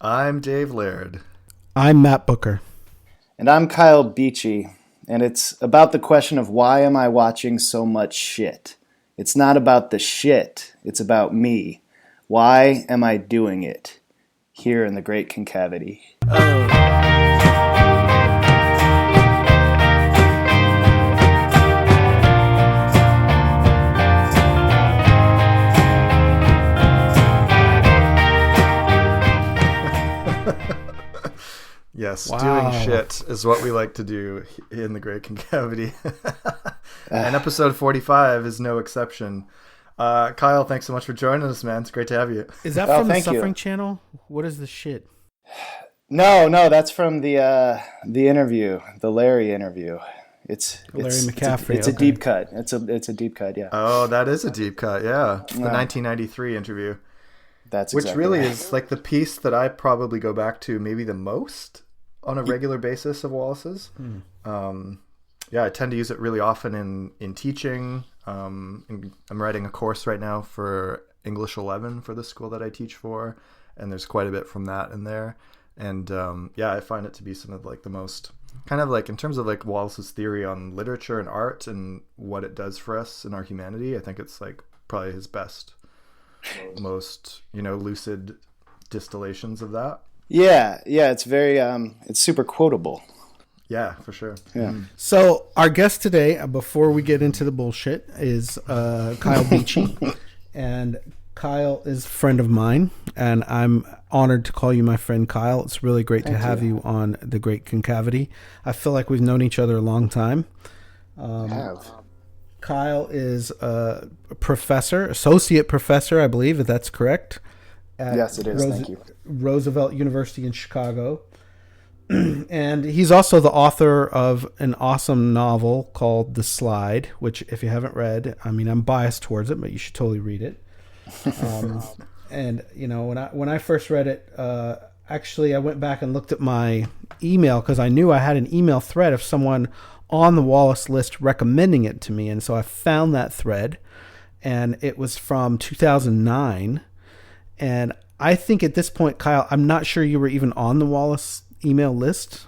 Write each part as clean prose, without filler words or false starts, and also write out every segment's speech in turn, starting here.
I'm Dave Laird. I'm Matt Booker. And I'm Kyle Beachy. And it's about the question of why am I watching so much shit? It's not about the shit. It's about me. Why am I doing it? Here in the Great Concavity. Yes, Wow. Doing shit is what we like to do in the Great Concavity. And episode 45 is no exception. Kyle, thanks so much for joining us, man. It's great to have you. Is that from the Suffering Channel? What is the shit? No, that's from the interview, the Larry interview. It's Larry McCaffrey. It's a deep cut. It's a deep cut, yeah. Oh, that is a deep cut, yeah. The 1993 interview. That's which exactly really right. is like the piece that I probably go back to maybe the most on a regular basis of Wallace's. Yeah, I tend to use it really often in teaching. I'm writing a course right now for English 11 for the school that I teach for, and there's quite a bit from that in there. And yeah, I find it to be some of like the most kind of like in terms of like Wallace's theory on literature and art and what it does for us in our humanity. I think it's like probably his best, most lucid distillations of that. Yeah, it's very it's super quotable. Yeah, for sure. Yeah. So our guest today, before we get into the bullshit, is Kyle Beachy. And Kyle is a friend of mine, and I'm honored to call you my friend, Kyle. It's really great to have you on the Great Concavity. I feel like we've known each other a long time. Kyle is a professor, associate professor, I believe, if that's correct. Yes, it is. Thank you. Roosevelt University in Chicago. And he's also the author of an awesome novel called The Slide, which if you haven't read, I mean, I'm biased towards it, but you should totally read it. And when I first read it, actually I went back and looked at my email because I knew I had an email thread of someone on the Wallace list recommending it to me. And so I found that thread, and it was from 2009. And I think at this point, Kyle, I'm not sure you were even on the Wallace email list,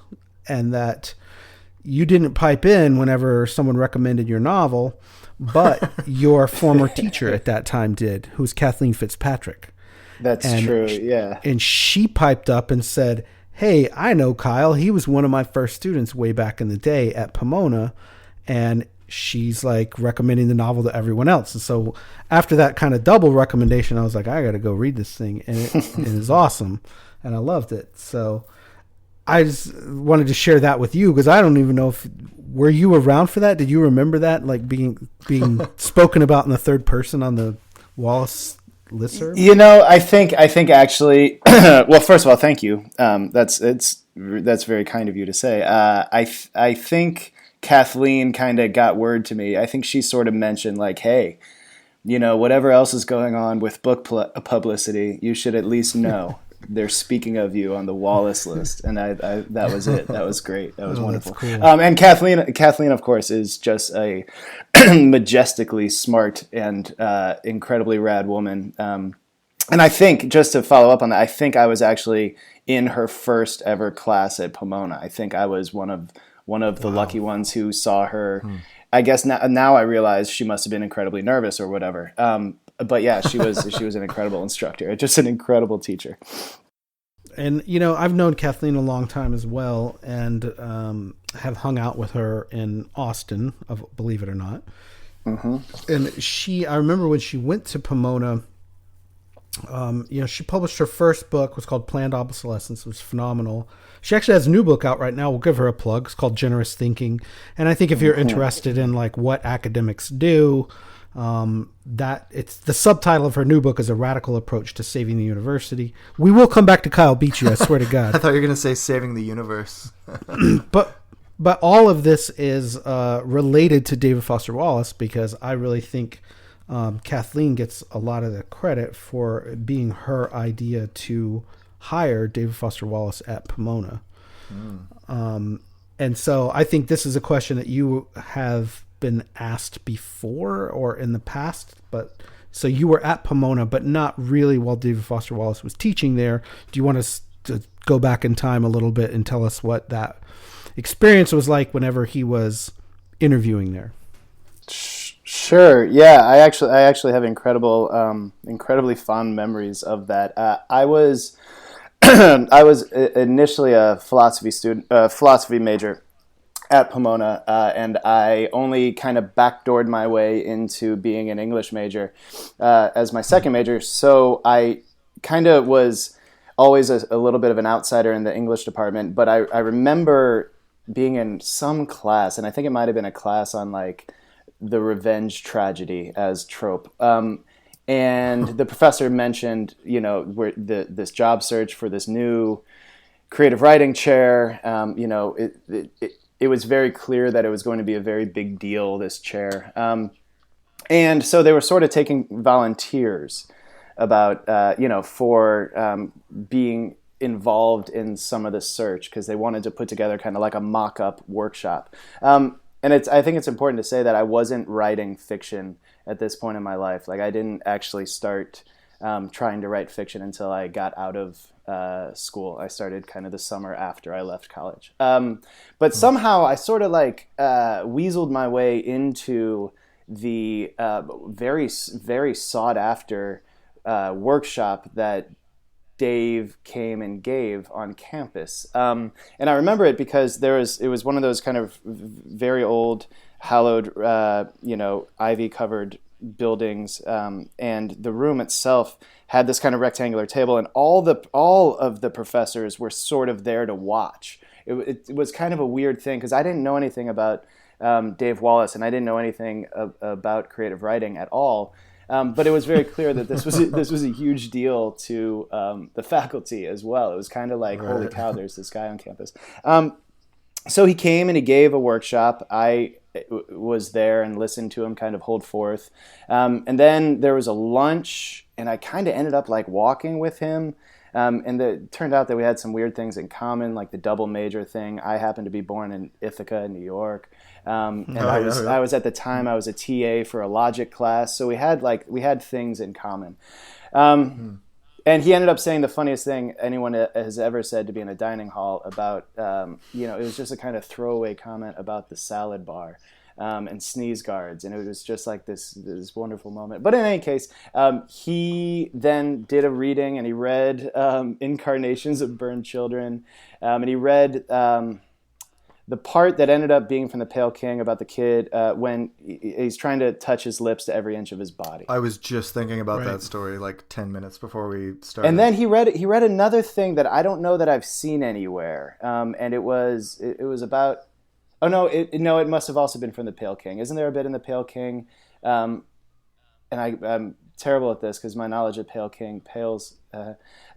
and that you didn't pipe in whenever someone recommended your novel, but your former teacher at that time did, who was Kathleen Fitzpatrick. That's true, yeah. And she piped up and said, "Hey, I know Kyle. He was one of my first students way back in the day at Pomona." And she's like recommending the novel to everyone else. And so after that kind of double recommendation, I was like, I got to go read this thing. And it is awesome. And I loved it. So I just wanted to share that with you because I don't even know were you around for that? Did you remember that, like being spoken about in the third person on the Wallace listserv? I think actually, well, first of all, thank you. That's very kind of you to say. I think Kathleen kind of got word to me. I think she sort of mentioned like, hey, whatever else is going on with book publicity, you should at least know. They're speaking of you on the Wallace list, and I that was it. That was great. That was wonderful. Cool. And Kathleen, of course, is just a majestically smart and incredibly rad woman. And I think, just to follow up on that, I think I was actually in her first ever class at Pomona. I think I was one of the lucky ones who saw her. I guess now I realize she must have been incredibly nervous or whatever. But yeah, she was an incredible instructor, just an incredible teacher. And I've known Kathleen a long time as well, and have hung out with her in Austin, believe it or not. Mm-hmm. And I remember when she went to Pomona. She published her first book, was called Planned Obsolescence. It was phenomenal. She actually has a new book out right now. We'll give her a plug. It's called Generous Thinking. And I think if you're interested in like what academics do, that it's the subtitle of her new book is A Radical Approach to Saving the University. We will come back to Kyle Beachy, I swear to God. I thought you were going to say Saving the Universe. But all of this is related to David Foster Wallace, because I really think Kathleen gets a lot of the credit for being her idea to hire David Foster Wallace at Pomona. And so I think this is a question that you have been asked before or in the past, but so you were at Pomona, but not really while David Foster Wallace was teaching there. Do you want to to go back in time a little bit and tell us what that experience was like whenever he was interviewing there. Sure. Yeah, I actually have incredibly fond memories of that. I was I was initially a philosophy major at Pomona, and I only kind of backdoored my way into being an English major as my second major. So I kind of was always a little bit of an outsider in the English department. But I remember being in some class, and I think it might have been a class on like the revenge tragedy as trope. And the professor mentioned, this job search for this new creative writing chair. It was very clear that it was going to be a very big deal, this chair. And so they were sort of taking volunteers about, for being involved in some of the search because they wanted to put together kind of like a mock-up workshop. And I think it's important to say that I wasn't writing fiction at this point in my life. Like I didn't actually start trying to write fiction until I got out of school. I started kind of the summer after I left college. But somehow I sort of like weaseled my way into the very, very sought after workshop that Dave came and gave on campus. And I remember it because it was one of those kind of very old, hallowed, ivy covered buildings. And the room itself had this kind of rectangular table, and all of the professors were sort of there to watch. It was kind of a weird thing because I didn't know anything about Dave Wallace, and I didn't know anything about creative writing at all. But it was very clear that this was a huge deal to the faculty as well. It was kind of like, holy cow, there's this guy on campus. So he came and he gave a workshop. I was there and listened to him kind of hold forth. And then there was a lunch, and I kind of ended up like walking with him. And it turned out that we had some weird things in common, like the double major thing. I happened to be born in Ithaca, New York. I was at the time, I was a TA for a logic class. So we had things in common. And he ended up saying the funniest thing anyone has ever said to be in a dining hall about, it was just a kind of throwaway comment about the salad bar and sneeze guards. And it was just like this wonderful moment. But in any case, he then did a reading, and he read Incarnations of Burned Children. And he read the part that ended up being from The Pale King about the kid when he's trying to touch his lips to every inch of his body. I was just thinking about that story like 10 minutes before we started. And then he read another thing that I don't know that I've seen anywhere. And it was about, it must have also been from The Pale King. Isn't there a bit in The Pale King? And I'm terrible at this because my knowledge of Pale King pales.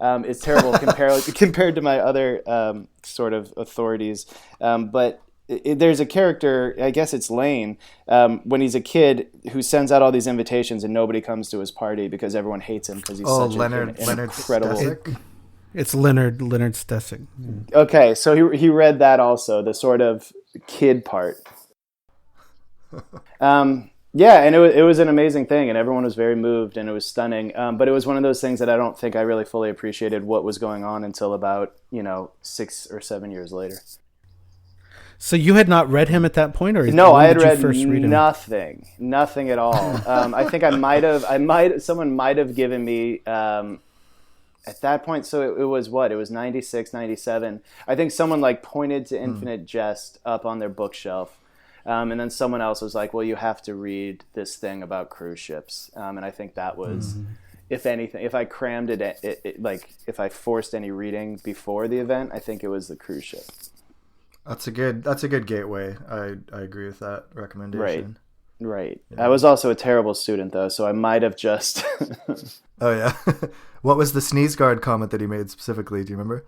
It's terrible compared to my other sort of authorities. But there's a character, I guess it's Lane, when he's a kid who sends out all these invitations and nobody comes to his party because everyone hates him because he's such Leonard incredible. It's Leonard Stessick. Okay, so he read that also, the sort of kid part. Yeah, and it was an amazing thing, and everyone was very moved, and it was stunning. But it was one of those things that I don't think I really fully appreciated what was going on until about 6 or 7 years later. So you had not read him at that point, or no? I had read nothing at all. I think someone might have given me at that point. So it was 96, 97. I think someone like pointed to Infinite Jest up on their bookshelf. And then someone else was like, well, you have to read this thing about cruise ships. And I think that was, if anything, if I crammed if I forced any reading before the event, I think it was the cruise ship. That's a good gateway. I agree with that recommendation. Right. Yeah. I was also a terrible student, though, so I might have just... Oh, yeah. What was the sneeze guard comment that he made specifically? Do you remember?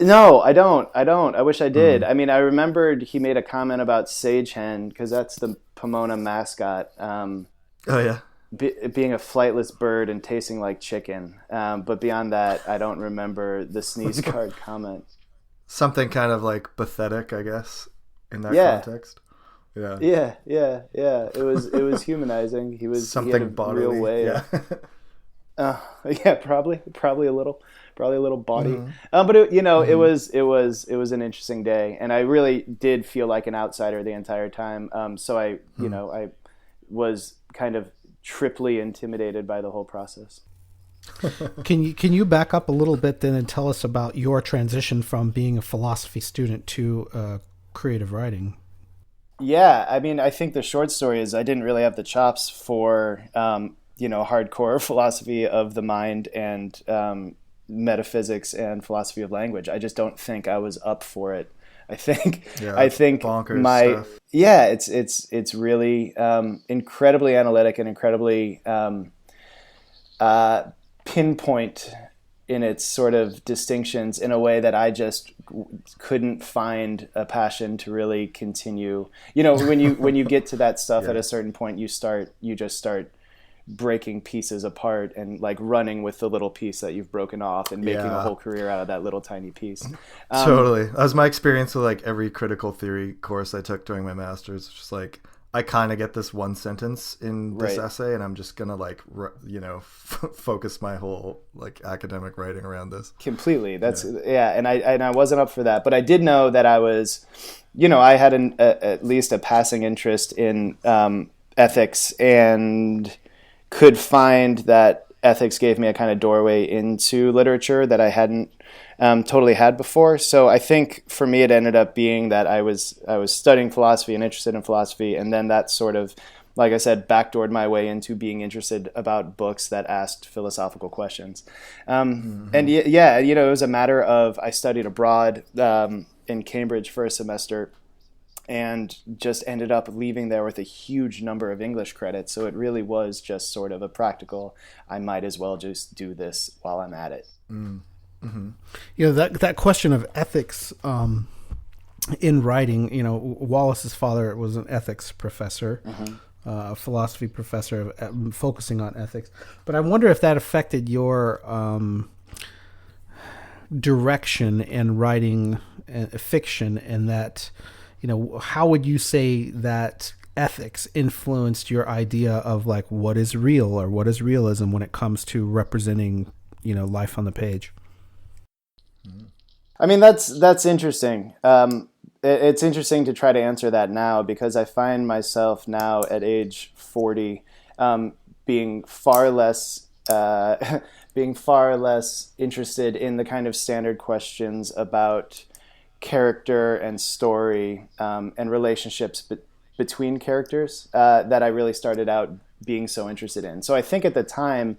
No, I don't. I wish I did. I mean, I remembered he made a comment about Sage Hen because that's the Pomona mascot. Oh, yeah. Being a flightless bird and tasting like chicken. But beyond that, I don't remember the sneeze guard comment. Something kind of like pathetic, I guess, in that context. Yeah. It was humanizing. He had a bodily. real way. Yeah. Yeah, probably a little bawdy. Mm-hmm. But it Mm-hmm. was an interesting day, and I really did feel like an outsider the entire time. So I was kind of triply intimidated by the whole process. Can you back up a little bit then and tell us about your transition from being a philosophy student to creative writing? Yeah, I mean, I think the short story is I didn't really have the chops for hardcore philosophy of the mind and metaphysics and philosophy of language. I just don't think I was up for it. I think Yeah, I it's think bonkers my stuff. yeah, it's really incredibly analytic and incredibly uh, pinpoint in its sort of distinctions in a way that I just couldn't find a passion to really continue. When you get to that stuff Yeah. at a certain point, you just start breaking pieces apart and like running with the little piece that you've broken off and making a Yeah. whole career out of that little tiny piece. Totally. That was my experience with like every critical theory course I took during my master's. It's just like I kind of get this one sentence in this Right. essay, and I'm just gonna like focus my whole like academic writing around this. Completely. That's yeah. And I wasn't up for that, but I did know that I was, I had at least a passing interest in ethics, and could find that ethics gave me a kind of doorway into literature that I hadn't totally had before. So I think for me it ended up being that I was studying philosophy and interested in philosophy, and then that sort of, like I said, backdoored my way into being interested about books that asked philosophical questions. And yeah, it was a matter of I studied abroad in Cambridge for a semester, and just ended up leaving there with a huge number of English credits. So it really was just sort of a practical, I might as well just do this while I'm at it. Mm-hmm. That question of ethics in writing. Wallace's father was an ethics professor, a philosophy professor, focusing on ethics. But I wonder if that affected your direction in writing fiction, and that, how would you say that ethics influenced your idea of like what is real or what is realism when it comes to representing, life on the page? I mean, that's interesting. It's interesting to try to answer that now, because I find myself now at age 40 being far less interested in the kind of standard questions about character and story and relationships between characters that I really started out being so interested in. So I think at the time,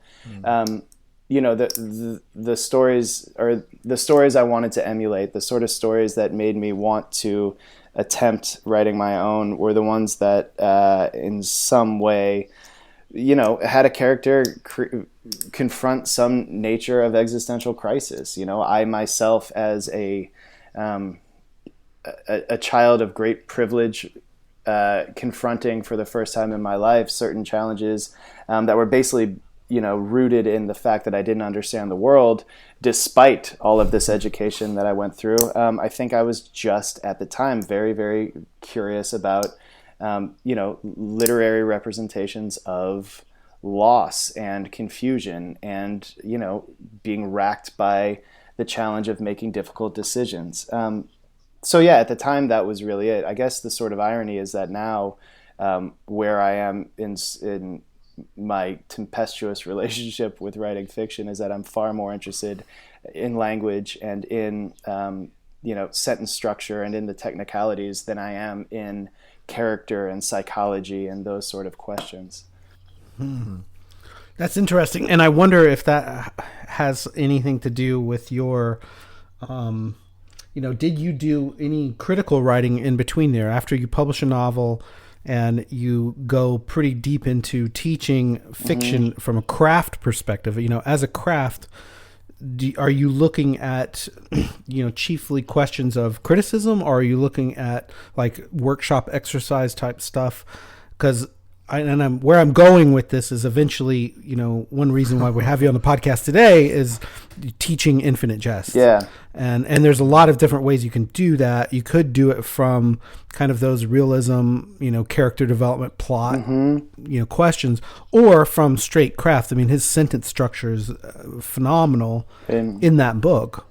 the stories, or the stories I wanted to emulate, the sort of stories that made me want to attempt writing my own, were the ones that in some way, had a character confront some nature of existential crisis. I myself, as a child of great privilege, confronting for the first time in my life certain challenges that were basically, rooted in the fact that I didn't understand the world, despite all of this education that I went through. I think I was just at the time very, very curious about, literary representations of loss and confusion, and, being racked by the challenge of making difficult decisions. So yeah, at the time, that was really it. I guess the sort of irony is that now, where I am in my tempestuous relationship with writing fiction, is that I'm far more interested in language and in sentence structure and in the technicalities than I am in character and psychology and those sort of questions. That's interesting, and I wonder if that has anything to do with your did you do any critical writing in between there after you publish a novel and you go pretty deep into teaching fiction from a craft perspective? As a craft, are you looking at, chiefly questions of criticism, or are you looking at like workshop exercise type stuff? Because where I'm going with this is eventually, one reason why we have you on the podcast today is teaching infinite jest. Yeah. And there's a lot of different ways you can do that. You could do it from kind of those realism, character development plot, questions, or from straight craft. I mean, his sentence structure is phenomenal in that book.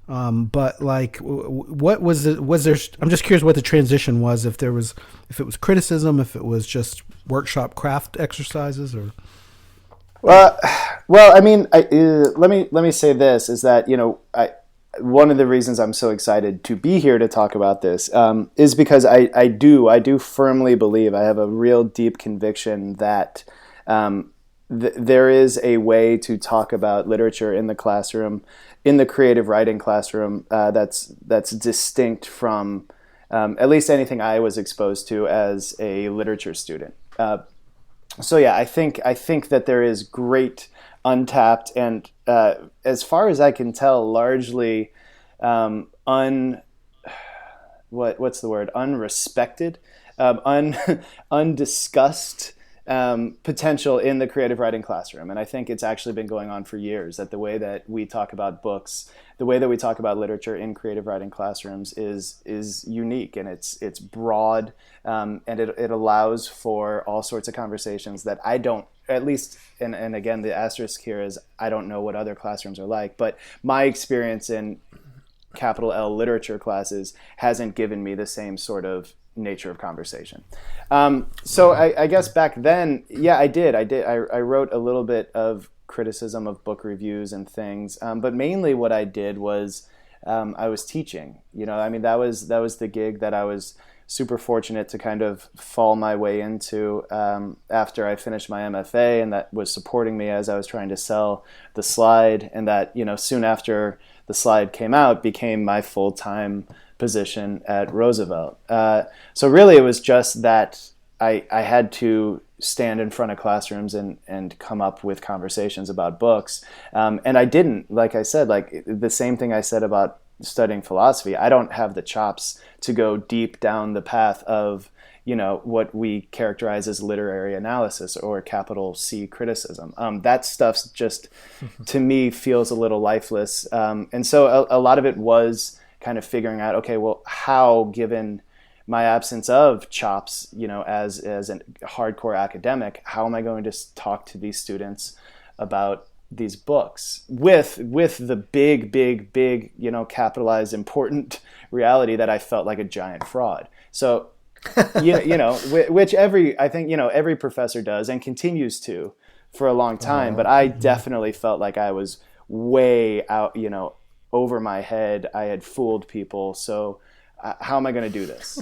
But like, what was there? I'm just curious what the transition was. If it was criticism, if it was just workshop craft exercises, or. Well, I mean, let me say this is that one of the reasons I'm so excited to be here to talk about this is because I do firmly believe, I have a real deep conviction that there is a way to talk about literature in the classroom, in the creative writing classroom, that's distinct from at least anything I was exposed to as a literature student. So yeah, I think that there is great untapped and as far as I can tell, largely unrespected, undiscussed potential in the creative writing classroom. And I think it's actually been going on for years, that the way that we talk about books, the way that we talk about literature in creative writing classrooms is unique, and it's broad, and it allows for all sorts of conversations that I don't, at least, and again, the asterisk here is I don't know what other classrooms are like, but my experience in capital L literature classes hasn't given me the same sort of nature of conversation. So I guess back then, yeah, I did. I wrote a little bit of criticism of book reviews and things, but mainly what I did was I was teaching. I mean, that was the gig that I was super fortunate to kind of fall my way into after I finished my MFA, and that was supporting me as I was trying to sell the slide, and that soon after the slide came out became my full-time position at Roosevelt. So really it was just that I had to stand in front of classrooms and come up with conversations about books. And I didn't, like I said, like the same thing I said about studying philosophy, I don't have the chops to go deep down the path of, what we characterize as literary analysis or capital C criticism. That stuff's just, to me, feels a little lifeless. And so a lot of it was kind of figuring out, okay, well, how, given my absence of chops, as a hardcore academic, how am I going to talk to these students about these books with the big, capitalized important reality that I felt like a giant fraud. So, which every professor does and continues to for a long time, but I definitely felt like I was way out, over my head. I had fooled people. So how am I going to do this?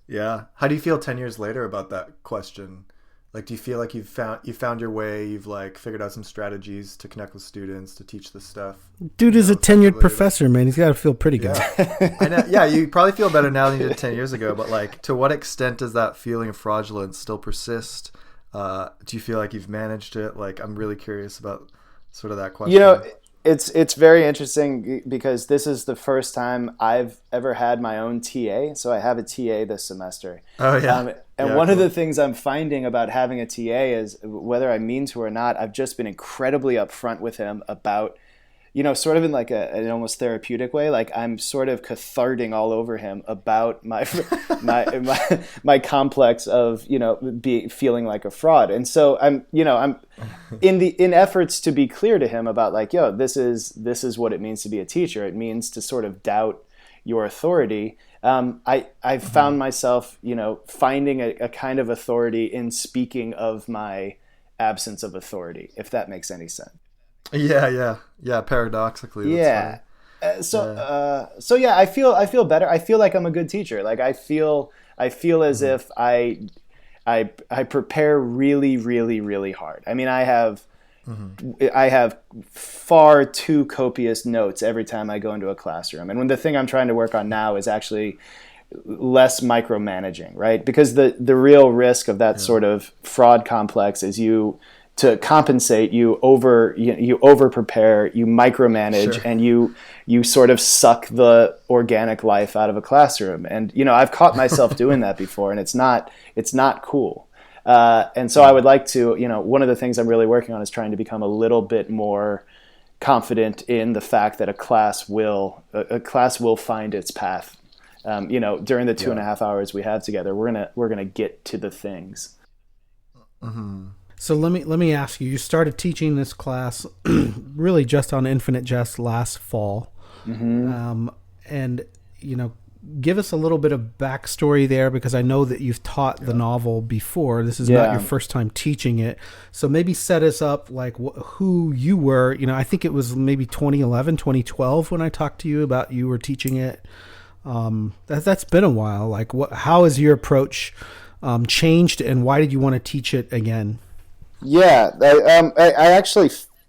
Yeah. How do you feel 10 years later about that question? Like, do you feel like you found your way? You've like figured out some strategies to connect with students, to teach this stuff. Dude is a tenured professor, man. He's got to feel pretty good. Yeah. I know. Yeah, you probably feel better now than you did 10 years ago. But like, to what extent does that feeling of fraudulence still persist? Do you feel like you've managed it? Like, I'm really curious about sort of that question. It's very interesting because this is the first time I've ever had my own TA. So I have a TA this semester. Oh, yeah. And one of the things I'm finding about having a TA is, whether I mean to or not, I've just been incredibly upfront with him about, sort of in like an almost therapeutic way. Like I'm sort of catharting all over him about my complex of, feeling like a fraud. And so I'm in efforts to be clear to him about like, this is what it means to be a teacher. It means to sort of doubt your authority. I've found myself, finding a kind of authority in speaking of my absence of authority, if that makes any sense. Yeah. Paradoxically. Yeah. So yeah, I feel better. I feel like I'm a good teacher. Like I feel as if I prepare really, really, really hard. I mean, I have far too copious notes every time I go into a classroom. And the thing I'm trying to work on now is actually less micromanaging, right? Because the real risk of that sort of fraud complex is to compensate, you over prepare, you micromanage, and you sort of suck the organic life out of a classroom. And I've caught myself doing that before, and it's not cool. And so I would like to, one of the things I'm really working on is trying to become a little bit more confident in the fact that a class will find its path. During the 2.5 hours we have together, we're gonna get to the things. Mm-hmm. So let me ask you. You started teaching this class really just on Infinite Jest last fall, and give us a little bit of backstory there, because I know that you've taught the novel before. This is not your first time teaching it. So maybe set us up like who you were. I think it was maybe 2011, 2012 when I talked to you about you were teaching it. That's been a while. Like, how has your approach changed, and why did you want to teach it again? Yeah,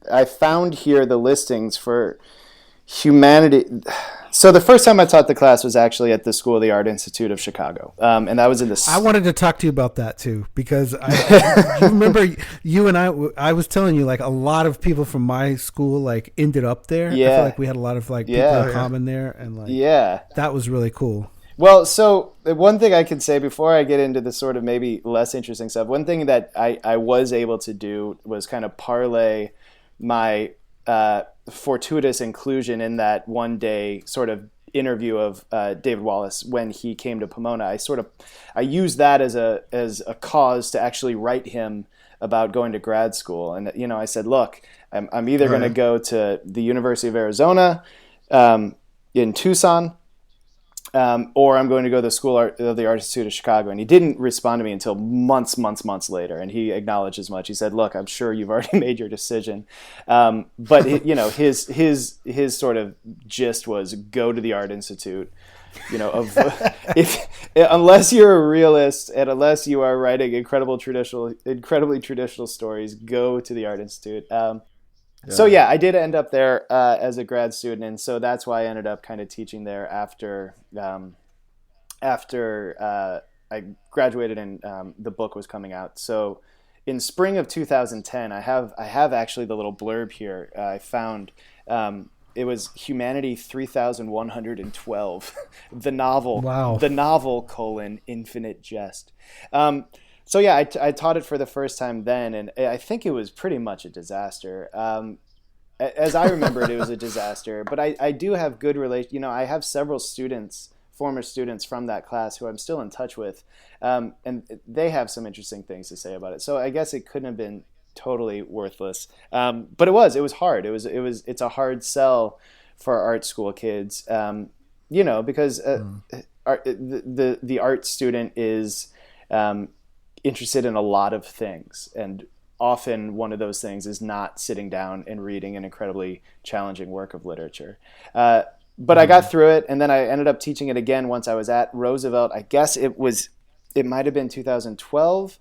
I found here the listings for humanity. So the first time I taught the class was actually at the School of the Art Institute of Chicago, and that was in the. I wanted to talk to you about that too, because you remember you and I was telling you, like, a lot of people from my school like ended up there. Yeah, I feel like we had a lot of like people in common there, and like that was really cool. Well, so one thing I can say before I get into the sort of maybe less interesting stuff, one thing that I was able to do was kind of parlay my fortuitous inclusion in that one day sort of interview of David Wallace when he came to Pomona. I used that as a cause to actually write him about going to grad school. And, I said, look, I'm either going to go to the University of Arizona in Tucson, or I'm going to go to the School of the Art Institute of Chicago. And he didn't respond to me until months later. And he acknowledged as much. He said, look, I'm sure you've already made your decision. But his sort of gist was go to the Art Institute. Unless you're a realist and unless you are writing incredibly traditional stories, go to the Art Institute. So I did end up there as a grad student, and so that's why I ended up kind of teaching there after I graduated and the book was coming out. So in spring of 2010, I have actually the little blurb here. I found it was Humanity 3112, the novel. Wow. The novel, Infinite Jest. So I taught it for the first time then, and I think it was pretty much a disaster. As I remember it was a disaster. But I do have good relation. I have several former students from that class who I'm still in touch with, and they have some interesting things to say about it. So I guess it couldn't have been totally worthless. But it was hard. It's a hard sell for art school kids. Because the art student is interested in a lot of things, and often one of those things is not sitting down and reading an incredibly challenging work of literature. But I got through it, and then I ended up teaching it again once I was at Roosevelt. I guess it might have been 2012,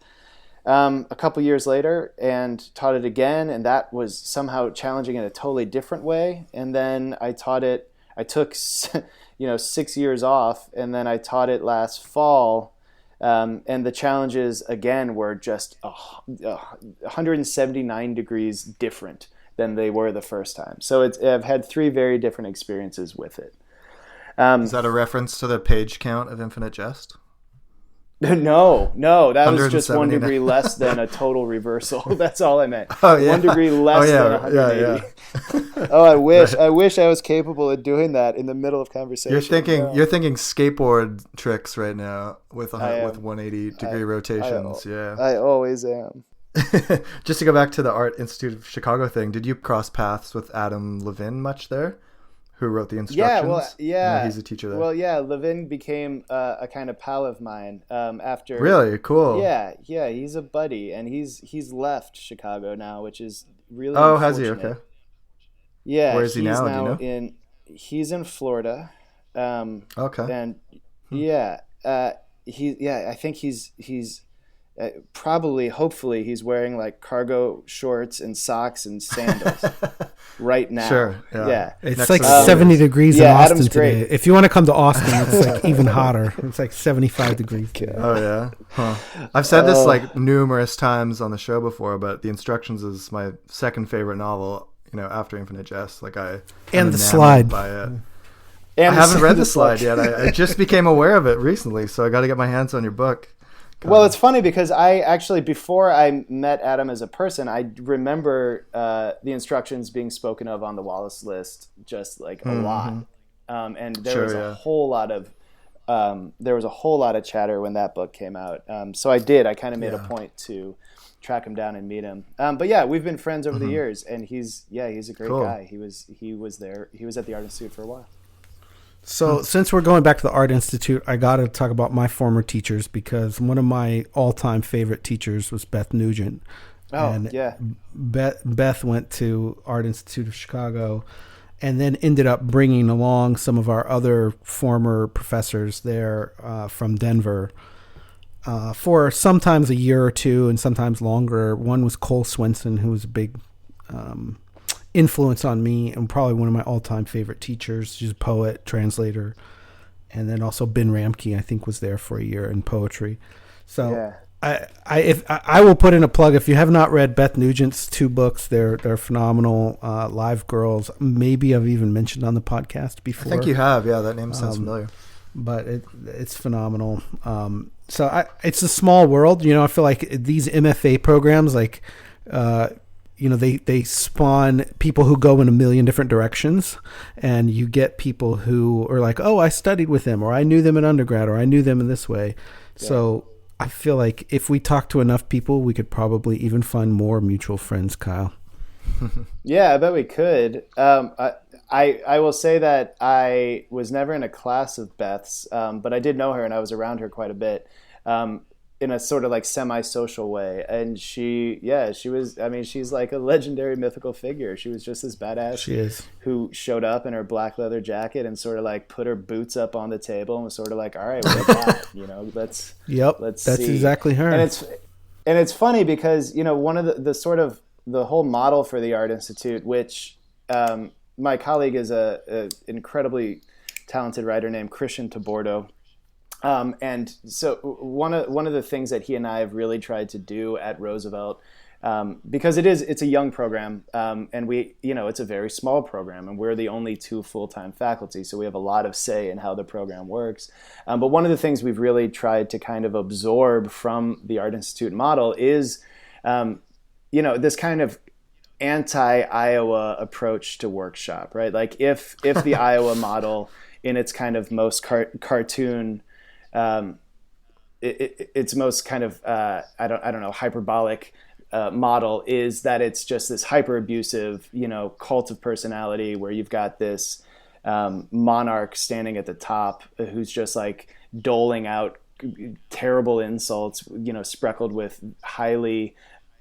a couple years later, and taught it again, and that was somehow challenging in a totally different way. And then I taught it. I took 6 years off, and then I taught it last fall. And the challenges, again, were just 179 degrees different than they were the first time. So I've had 3 very different experiences with it. Is that a reference to the page count of Infinite Jest? No, that was just 1 degree less than a total reversal. That's all I meant. 1 degree less than 180. Oh, I wish I was capable of doing that in the middle of conversation. You're thinking skateboard tricks right now with 180 degree rotations. I always am. Just to go back to the Art Institute of Chicago thing, did you cross paths with Adam Levin much there? Who wrote the instructions? He's a teacher there. Well, Levin became a kind of pal of mine after. Really cool. Yeah, he's a buddy, and he's left Chicago now, which is really. Oh, has he? Okay. Yeah, where is he now? Do you know? He's in Florida. Okay. And I think he's probably, hopefully, he's wearing like cargo shorts and socks and sandals right now. Sure. Yeah. It's like 70 degrees in Austin Adam's today. great. If you want to come to Austin, it's like even hotter. It's like 75 degrees. Oh yeah. Huh. I've said this like numerous times on the show before, but The Instructions is my second favorite novel. After Infinite Jest, and The Slide. By it. And I haven't read The Slide yet. I just became aware of it recently, so I got to get my hands on your book. Well, it's funny because I actually, before I met Adam as a person, I remember the instructions being spoken of on the Wallace list just like a lot. And there was a whole lot of chatter when that book came out. So I kind of made a point to track him down and meet him. But yeah, we've been friends over the years, and he's a great guy. He was there. He was at the Art Institute for a while. So since we're going back to the Art Institute, I got to talk about my former teachers, because one of my all-time favorite teachers was Beth Nugent. Oh, and yeah. Beth went to Art Institute of Chicago and then ended up bringing along some of our other former professors there from Denver for sometimes a year or two and sometimes longer. One was Cole Swenson, who was a big influence on me and probably one of my all-time favorite teachers. She's a poet, translator, and then also Ben Ramke, I think, was there for a year in poetry. So I will put in a plug. If you have not read Beth Nugent's 2 books, they're phenomenal. Live Girls, maybe I've even mentioned on the podcast before. I think you have. Yeah, that name sounds familiar. But it's phenomenal. So it's a small world. I feel like these MFA programs, like they spawn people who go in a million different directions, and you get people who are like, oh, I studied with them, or I knew them in undergrad, or I knew them in this way. Yeah. So I feel like if we talk to enough people, we could probably even find more mutual friends, Kyle. Yeah, I bet we could. I will say that I was never in a class of Beth's, but I did know her, and I was around her quite a bit. In a sort of like semi-social way. And she was, she's like a legendary mythical figure. She was just this badass who showed up in her black leather jacket and sort of like put her boots up on the table and was sort of like, all right, what's that? Let's that's see. Exactly her. And it's funny because, one of the sort of the whole model for the Art Institute, which my colleague is a incredibly talented writer named Christian Tabordo. And so one of the things that he and I have really tried to do at Roosevelt, because it's a young program, and it's a very small program, and we're the only 2 full-time faculty, so we have a lot of say in how the program works. But one of the things we've really tried to kind of absorb from the Art Institute model is, this kind of anti-Iowa approach to workshop, right? Like if the Iowa model in its kind of most cartoon, its most kind of I don't know, hyperbolic model is that it's just this hyper abusive cult of personality where you've got this monarch standing at the top who's just like doling out terrible insults sprinkled with highly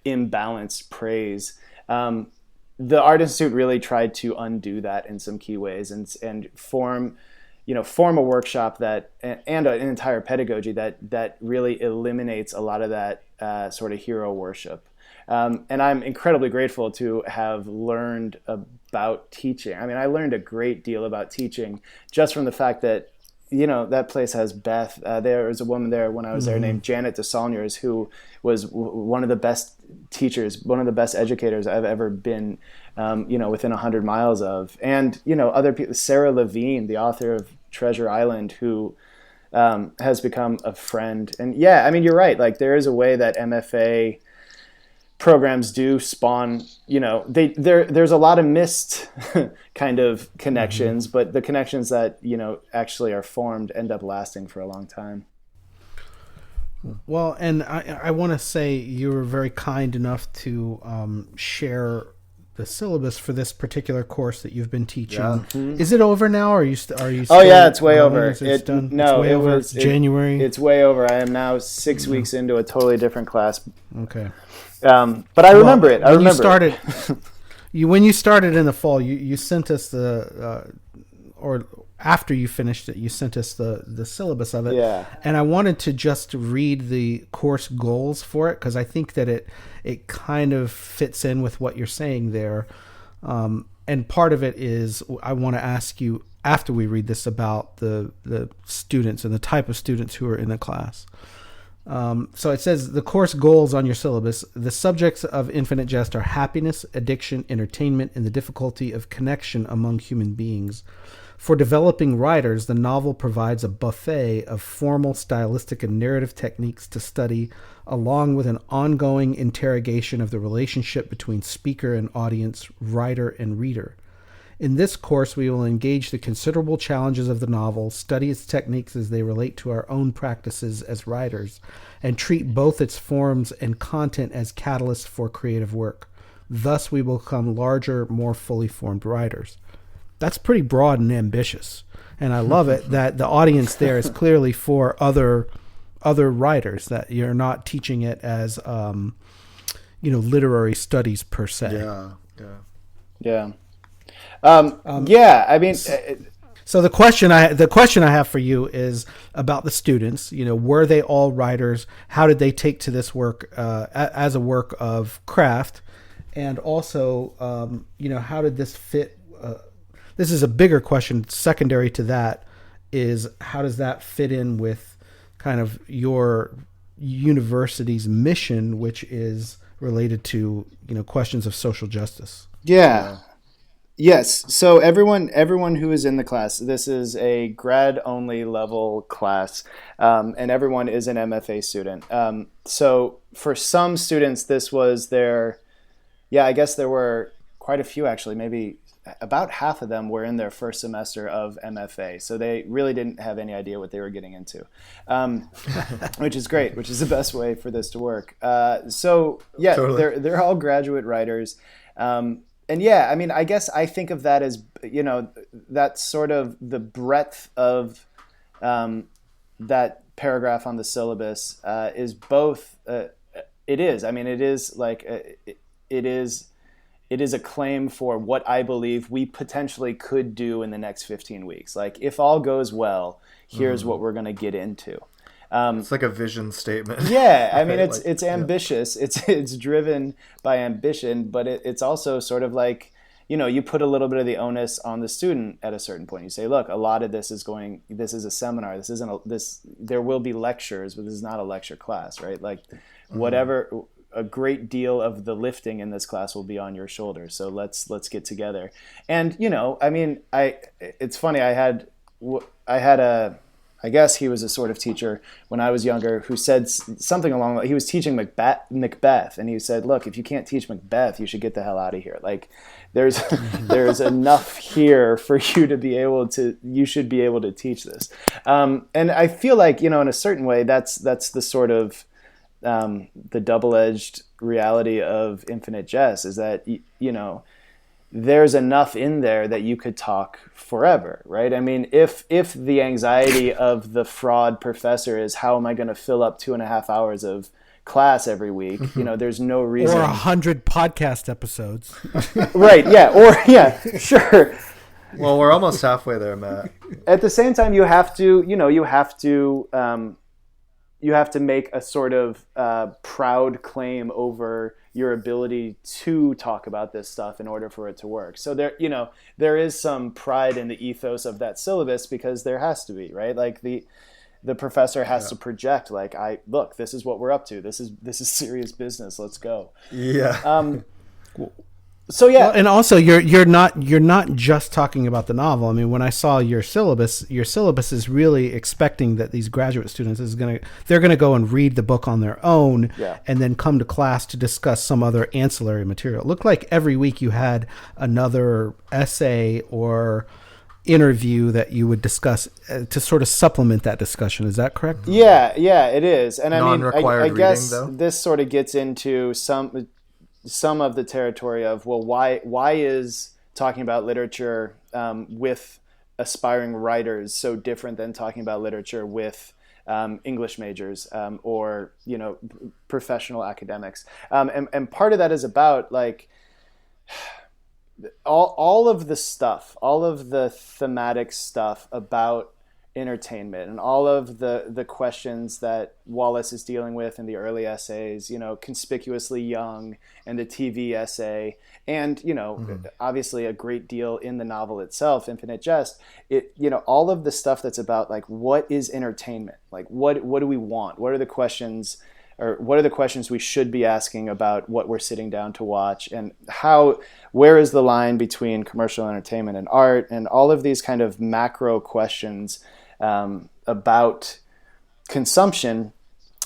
imbalanced praise. The Art Institute really tried to undo that in some key ways and form a workshop that and an entire pedagogy that really eliminates a lot of that sort of hero worship. And I'm incredibly grateful to have learned about teaching. I learned a great deal about teaching just from the fact that, that place has Beth. There was a woman there when I was there named Janet DeSaulniers, who was one of the best teachers, one of the best educators I've ever been, within 100 miles of. And, other people, Sarah Levine, the author of Treasure Island, who has become a friend. And yeah, you're right. Like there is a way that MFA programs do spawn, there's a lot of missed kind of connections, but the connections that, actually are formed end up lasting for a long time. Well, and I want to say you were very kind enough to share the syllabus for this particular course that you've been teaching. Yeah. Mm-hmm. Is it over now? Or are you still Oh yeah, it's way over. Done? No, it's way over. January. It's way over. I am now 6 weeks into a totally different class. Okay. But I remember it. When you started in the fall, you sent us or after you finished it, you sent us the syllabus of it. Yeah. And I wanted to just read the course goals for it, because I think that it kind of fits in with what you're saying there. And part of it is I want to ask you, after we read this, about the students and the type of students who are in the class. So it says the course goals on your syllabus: the subjects of Infinite Jest are happiness, addiction, entertainment, and the difficulty of connection among human beings. For developing writers, the novel provides a buffet of formal, stylistic, and narrative techniques to study, along with an ongoing interrogation of the relationship between speaker and audience, writer and reader. In this course, we will engage the considerable challenges of the novel, study its techniques as they relate to our own practices as writers, and treat both its forms and content as catalysts for creative work. Thus, we will become larger, more fully formed writers. That's pretty broad and ambitious. And I love it that the audience there is clearly for other writers, that you're not teaching it as, literary studies per se. Yeah. I mean, so the question I have for you is about the students. Were they all writers? How did they take to this work as a work of craft? And also, how did this fit? This is a bigger question. Secondary to that is, how does that fit in with kind of your university's mission, which is related to questions of social justice? Yeah. Yes. So everyone who is in the class, this is a grad only level class, and everyone is an MFA student. So for some students, this was I guess there were quite a few actually, maybe about half of them were in their first semester of MFA. So they really didn't have any idea what they were getting into, which is great, which is the best way for this to work. Totally. They're all graduate writers. And yeah, I mean, I guess I think of that as, that's sort of the breadth of that paragraph on the syllabus is both, it is a claim for what I believe we potentially could do in the next 15 weeks. Like, if all goes well, here's what we're going to get into. It's like a vision statement. Yeah, I mean, it's ambitious. Yeah. It's driven by ambition, but it's also sort of like, you put a little bit of the onus on the student at a certain point. You say, look, a lot of this is a seminar. There will be lectures, but this is not a lecture class, right? Like, whatever, a great deal of the lifting in this class will be on your shoulders. So let's get together. And, I mean, it's funny. I guess he was a sort of teacher when I was younger who said something along, he was teaching Macbeth, and he said, look, if you can't teach Macbeth, you should get the hell out of here. Like, there's enough here for you you should be able to teach this. And I feel like, in a certain way, that's the sort of the double-edged reality of Infinite Jest, is that, there's enough in there that you could talk forever, right? I mean, if the anxiety of the fraud professor is, how am I going to fill up 2.5 hours of class every week? There's no reason. Or 100 podcast episodes. Right, yeah, sure. Well, we're almost halfway there, Matt. At the same time, you have to make a sort of proud claim over your ability to talk about this stuff in order for it to work. So there is some pride in the ethos of that syllabus, because there has to be, right? Like, the professor has to project, like, look, this is what we're up to. This is serious business. Let's go. Yeah. So yeah, well, and also you're not just talking about the novel. I mean, when I saw your syllabus is really expecting that these graduate students they're gonna go and read the book on their own, and then come to class to discuss some other ancillary material. It looked like every week you had another essay or interview that you would discuss to sort of supplement that discussion. Is that correct? Yeah, it is. And I mean, I guess reading, this sort of gets into some of the territory of, well, why is talking about literature with aspiring writers so different than talking about literature with English majors or professional academics? And part of that is about, like, all of the stuff, all of the thematic stuff about entertainment, and all of the questions that Wallace is dealing with in the early essays, Conspicuously Young and the TV essay, and obviously a great deal in the novel itself, Infinite Jest. All of the stuff that's about, like, what is entertainment? Like, what do we want? What are the questions or what are the questions we should be asking about what we're sitting down to watch, and where is the line between commercial entertainment and art, and all of these kind of macro questions about consumption.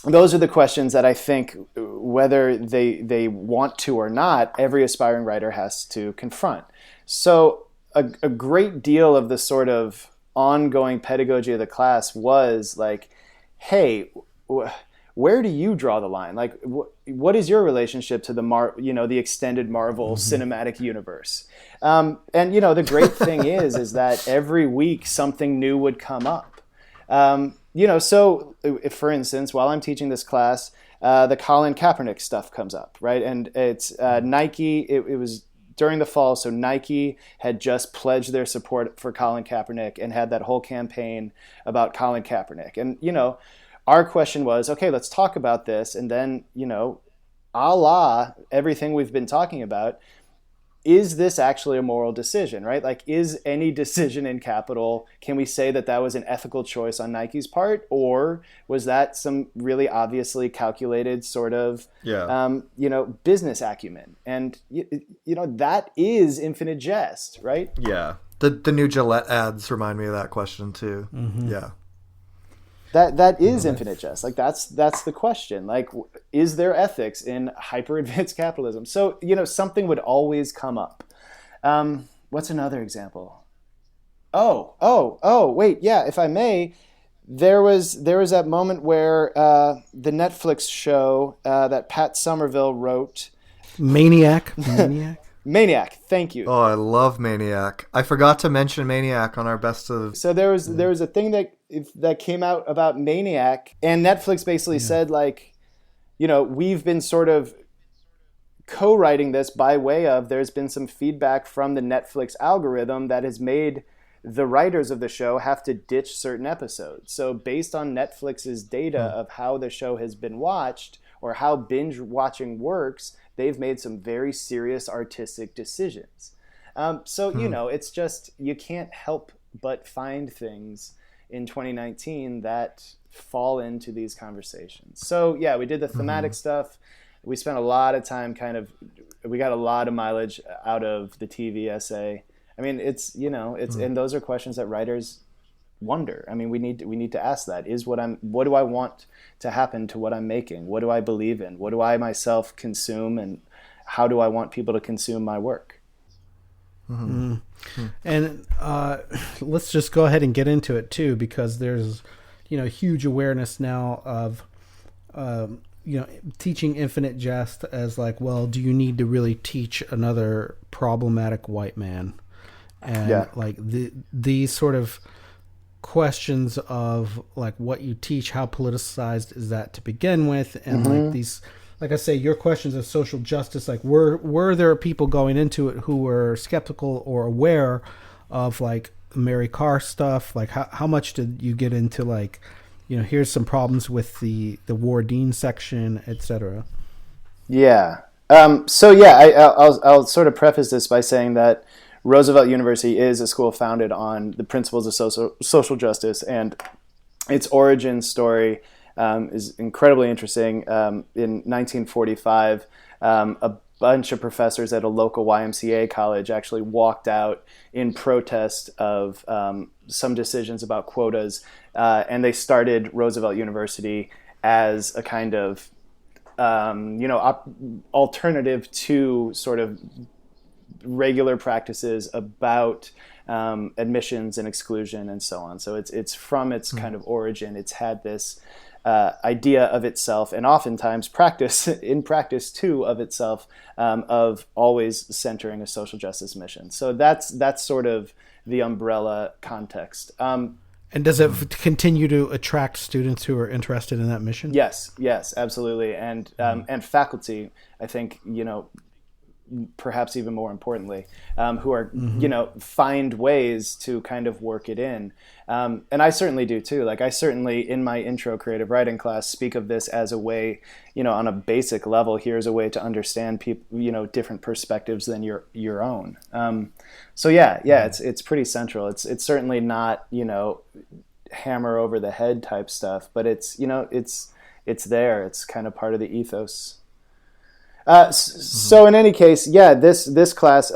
Those are the questions that I think, whether they want to or not, every aspiring writer has to confront. So a great deal of the sort of ongoing pedagogy of the class was like, hey, where do you draw the line? Like, what is your relationship to the extended Marvel cinematic universe? And the great thing is that every week something new would come up. So if, for instance, while I'm teaching this class, the Colin Kaepernick stuff comes up, right? And it's Nike. It was during the fall, so Nike had just pledged their support for Colin Kaepernick and had that whole campaign about Colin Kaepernick. And, our question was, okay, let's talk about this. And then, a la everything we've been talking about, is this actually a moral decision, right? Like, is any decision in capital, can we say that was an ethical choice on Nike's part? Or was that some really obviously calculated sort of, business acumen? And, that is infinite jest, right? Yeah. The new Gillette ads remind me of that question too. Mm-hmm. Yeah. That is infinite jest. Like, that's the question. Like, is there ethics in hyper advanced capitalism? So, something would always come up. What's another example? Wait, yeah, if I may, there was that moment where the Netflix show that Pat Somerville wrote, Maniac. Maniac, thank you. Oh, I love Maniac. I forgot to mention Maniac on our best of. So there was a thing that came out about Maniac, and Netflix basically said, like, we've been sort of co-writing this by way of, there's been some feedback from the Netflix algorithm that has made the writers of the show have to ditch certain episodes. So based on Netflix's data of how the show has been watched, or how binge watching works, they've made some very serious artistic decisions. It's just, you can't help but find things in 2019 that fall into these conversations. So yeah, we did the thematic stuff. We spent a lot of time we got a lot of mileage out of the TV essay. I mean, and those are questions that writers wonder. I mean, we need to ask that. What do I want to happen to what I'm making? What do I believe in? What do I myself consume, and how do I want people to consume my work? Mm-hmm. Mm-hmm. And let's just go ahead and get into it too, because there's huge awareness now of teaching infinite jest as like, well, do you need to really teach another problematic white man? And like these sort of questions of like what you teach, how politicized is that to begin with, and like these, like I say, your questions of social justice, like were there people going into it who were skeptical or aware of like Mary Carr stuff? Like how much did you get into like, here's some problems with the Wardeen section, etc.? Yeah. I'll sort of preface this by saying that Roosevelt University is a school founded on the principles of social justice, and its origin story is incredibly interesting. In 1945, a bunch of professors at a local YMCA college actually walked out in protest of some decisions about quotas, and they started Roosevelt University as a kind of alternative to sort of regular practices about admissions and exclusion and so on. So it's from its kind of origin, it's had this idea of itself, and oftentimes in practice too, of itself, of always centering a social justice mission. So that's sort of the umbrella context. And does it continue to attract students who are interested in that mission? Yes, absolutely. And faculty, I think, perhaps even more importantly, who are, find ways to kind of work it in. And I certainly do too. Like, I certainly, in my intro creative writing class, speak of this as a way, on a basic level, here's a way to understand people, different perspectives than your own. It's pretty central. It's certainly not, hammer over the head type stuff, but it's it's there. It's kind of part of the ethos. So in any case, yeah, this class,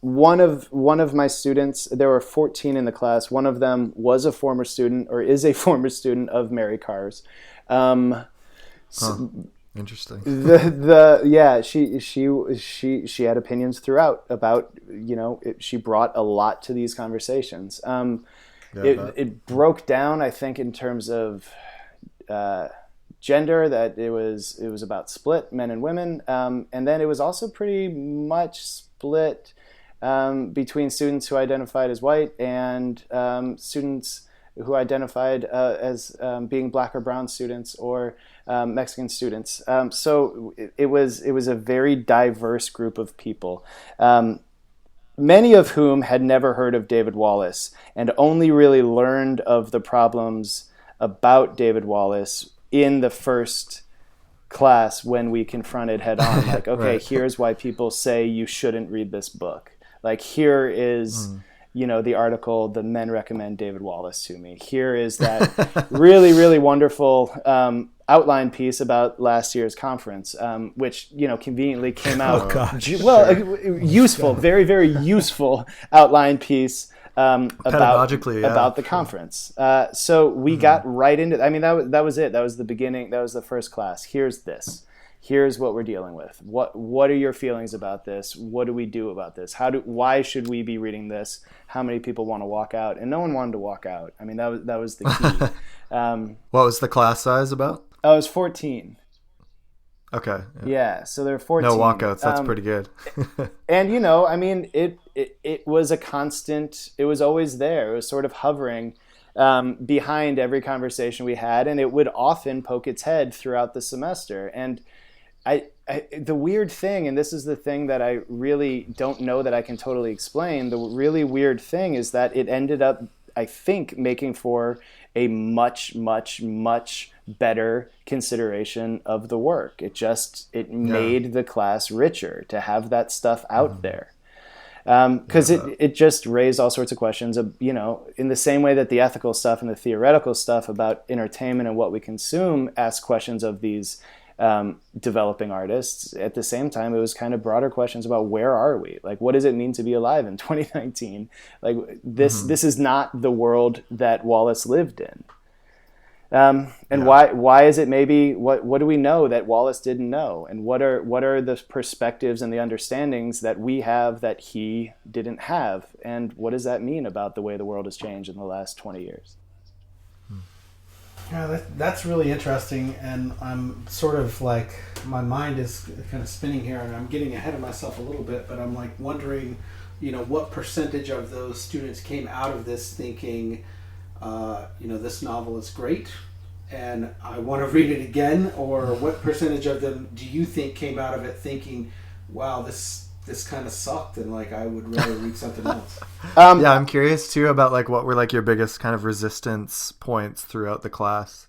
one of my students, there were 14 in the class. One of them was a former student, or is a former student of Mary Carr's. Interesting. She had opinions throughout about, she brought a lot to these conversations. It broke down, I think, in terms of gender, that it was about split men and women, and then it was also pretty much split between students who identified as white and students who identified as being black or brown students, or Mexican students. So it was a very diverse group of people, many of whom had never heard of David Wallace and only really learned of the problems about David Wallace in the first class when we confronted head on, like, okay, right. Here's why people say you shouldn't read this book. Like, here is... the article, The Men Recommend David Wallace to Me. Here is that really, really wonderful outline piece about last year's conference, which, conveniently came out. Oh, gosh. Useful, very, very useful outline piece about the conference. So we got right into, I mean, that was it. That was the beginning. That was the first class. Here's this. Here's what we're dealing with. What are your feelings about this? What do we do about this? Why should we be reading this? How many people want to walk out? And no one wanted to walk out. I mean, that was the key. What was the class size about? I was 14. Okay. Yeah, so there are 14. No walkouts. That's pretty good. And I mean, it was a constant. It was always there. It was sort of hovering behind every conversation we had, and it would often poke its head throughout the semester. And the weird thing, and this is the thing that I really don't know that I can totally explain, the really weird thing is that it ended up, I think, making for a much, much, much better consideration of the work. It made the class richer to have that stuff out there. Because it just raised all sorts of questions of, in the same way that the ethical stuff and the theoretical stuff about entertainment and what we consume ask questions of these developing artists. At the same time, it was kind of broader questions about where are we? Like, what does it mean to be alive in 2019? Like, this is not the world that Wallace lived in. Why is it maybe, what do we know that Wallace didn't know? And what are the perspectives and the understandings that we have that he didn't have? And what does that mean about the way the world has changed in the last 20 years? Yeah, that's really interesting, and I'm sort of like, my mind is kind of spinning here, and I'm getting ahead of myself a little bit, but I'm like wondering, what percentage of those students came out of this thinking, this novel is great, and I want to read it again, or what percentage of them do you think came out of it thinking, wow, this kind of sucked, and like I would rather read something else? I'm curious too about like what were like your biggest kind of resistance points throughout the class,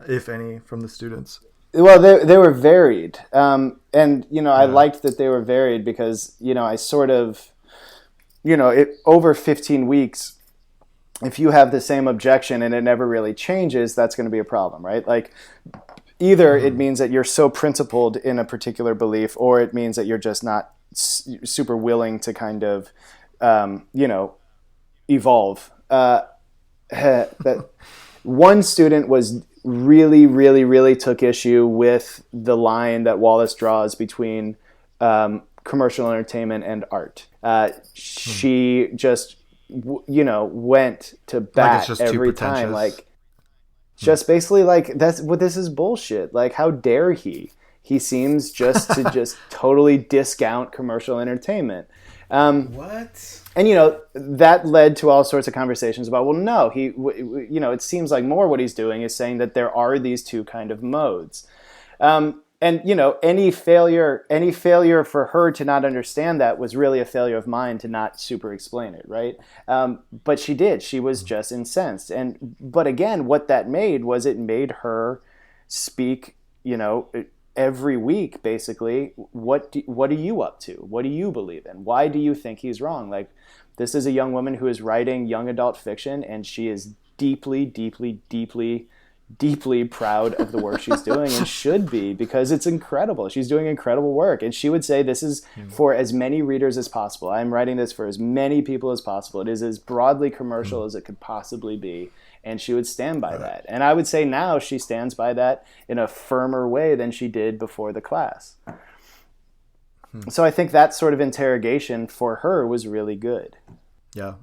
if any, from the students. Well, they were varied, and I liked that they were varied because I sort of, over 15 weeks, if you have the same objection and it never really changes, that's going to be a problem, right? Like, either it means that you're so principled in a particular belief, or it means that you're just not super willing to kind of, evolve. That one student was really, really, really took issue with the line that Wallace draws between commercial entertainment and art. She just, went to bat every time. Like, just basically like, this is bullshit. Like, how dare he? He seems just to just totally discount commercial entertainment. What? And, that led to all sorts of conversations about, well, no, it seems like more what he's doing is saying that there are these two kind of modes. And, any failure for her to not understand that was really a failure of mine to not super explain it, right? But she did. She was just incensed. But again, what that made was it made her speak, every week, basically, what are you up to? What do you believe in? Why do you think he's wrong? Like, this is a young woman who is writing young adult fiction, and she is deeply, deeply, deeply deeply proud of the work she's doing, and should be, because it's incredible. She's doing incredible work. And she would say, this is for as many readers as possible. I'm writing this for as many people as possible. It is as broadly commercial as it could possibly be. And she would stand by that. And I would say now she stands by that in a firmer way than she did before the class. So I think that sort of interrogation for her was really good. Yeah.